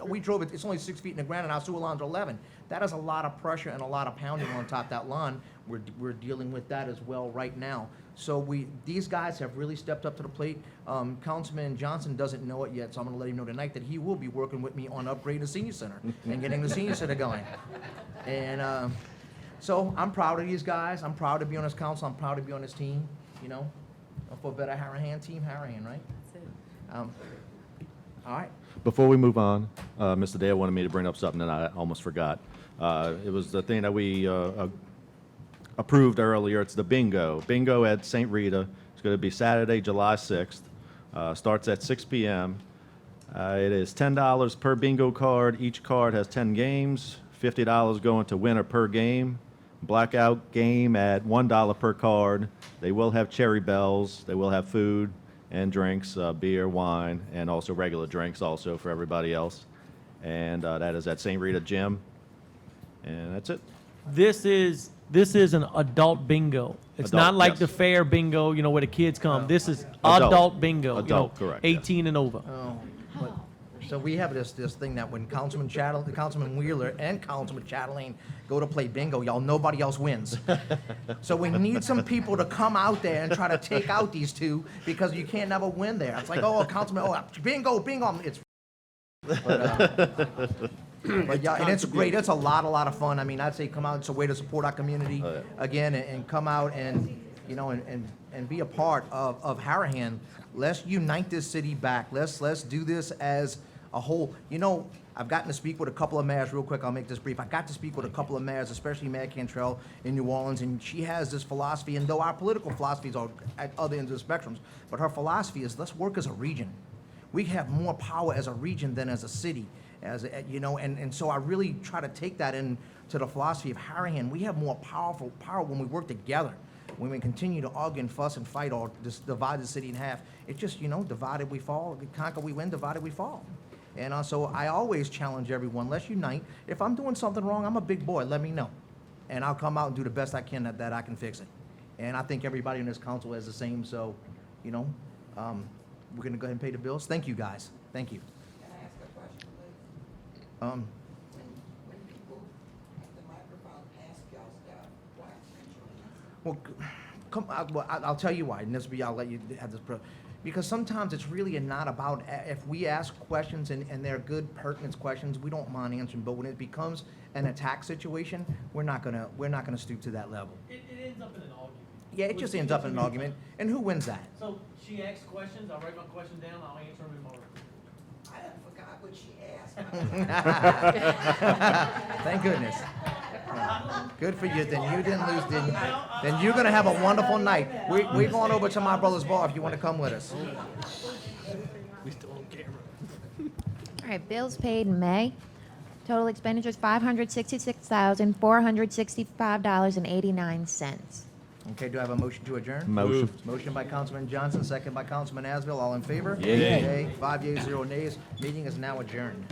We drove it. It's only 6 feet in the ground, and our sewer lines are 11. That is a lot of pressure and a lot of pounding on top of that line. We're dealing with that as well right now. So these guys have really stepped up to the plate. Councilman Johnson doesn't know it yet, so I'm going to let him know tonight that he will be working with me on upgrading the senior center and getting the senior center going. And so I'm proud of these guys. I'm proud to be on this council. I'm proud to be on this team. For a better Harahan, Team Harahan, right? That's it. All right. Before we move on, Mr. Dale wanted me to bring up something that I almost forgot. It was the thing that we approved earlier. It's the bingo. Bingo at St. Rita. It's going to be Saturday, July 6th. Starts at 6 p.m. It is $10 per bingo card. Each card has 10 games. $50 going to winner per game. Blackout game at $1 per card. They will have cherry bells. They will have food and drinks, beer, wine, and also regular drinks also for everybody else. And that is at St. Rita Gym. And that's it. This is an adult bingo. It's Adult, not like yes. the fair bingo, where the kids come. This is Adult. adult bingo. Adult, correct, yes. 18 and over. So we have this thing that when Councilman Wheeler and Councilman Chatelain go to play bingo, y'all, nobody else wins. So we need some people to come out there and try to take out these two, because you can't never win there. It's like, oh, Councilman, bingo. It's but yeah, and it's great. It's a lot of fun. I mean, I'd say come out. It's a way to support our community again, and come out and and be a part of Harahan. Let's unite this city back. Let's do this as a whole. I've gotten to speak with a couple of mayors real quick. I'll make this brief. I got to speak with a couple of mayors, especially Mayor Cantrell in New Orleans, and she has this philosophy. And though our political philosophies are at other ends of the spectrums, but her philosophy is let's work as a region. We have more power as a region than as a city. And so I really try to take that into the philosophy of Harahan. We have more power when we work together. When we continue to argue and fuss and fight or just divide the city in half, it's just, divided we fall, conquer we win, divided we fall. And so I always challenge everyone, let's unite. If I'm doing something wrong, I'm a big boy, let me know. And I'll come out and do the best I can that I can fix it. And I think everybody in this council is the same, so, we're gonna go ahead and pay the bills. Thank you, guys. Thank you. Can I ask a question, please? Um, When people at the microphone ask y'all stuff, why aren't you Well, I'll tell you why, and I'll let you have this. Because sometimes it's really not about, if we ask questions and they're good, pertinent questions, we don't mind answering. But when it becomes an attack situation, we're not gonna stoop to that level. It ends up in an argument. Yeah, it just ends up in an argument. And who wins that? So she asks questions, I write my question down, I'll answer them in my report. I forgot what she asked. Thank goodness. Good for you. Then you didn't lose. Then you're gonna have a wonderful night. We're going over to my brother's bar if you want to come with us. We still on camera. All right, bills paid in May. Total expenditures, $566,465.89. Okay, do I have a motion to adjourn? Motion. Motion by Councilman Johnson, second by Councilman Asbill. All in favor? Yay. Yay. 5 yeas, 0 nays. Meeting is now adjourned.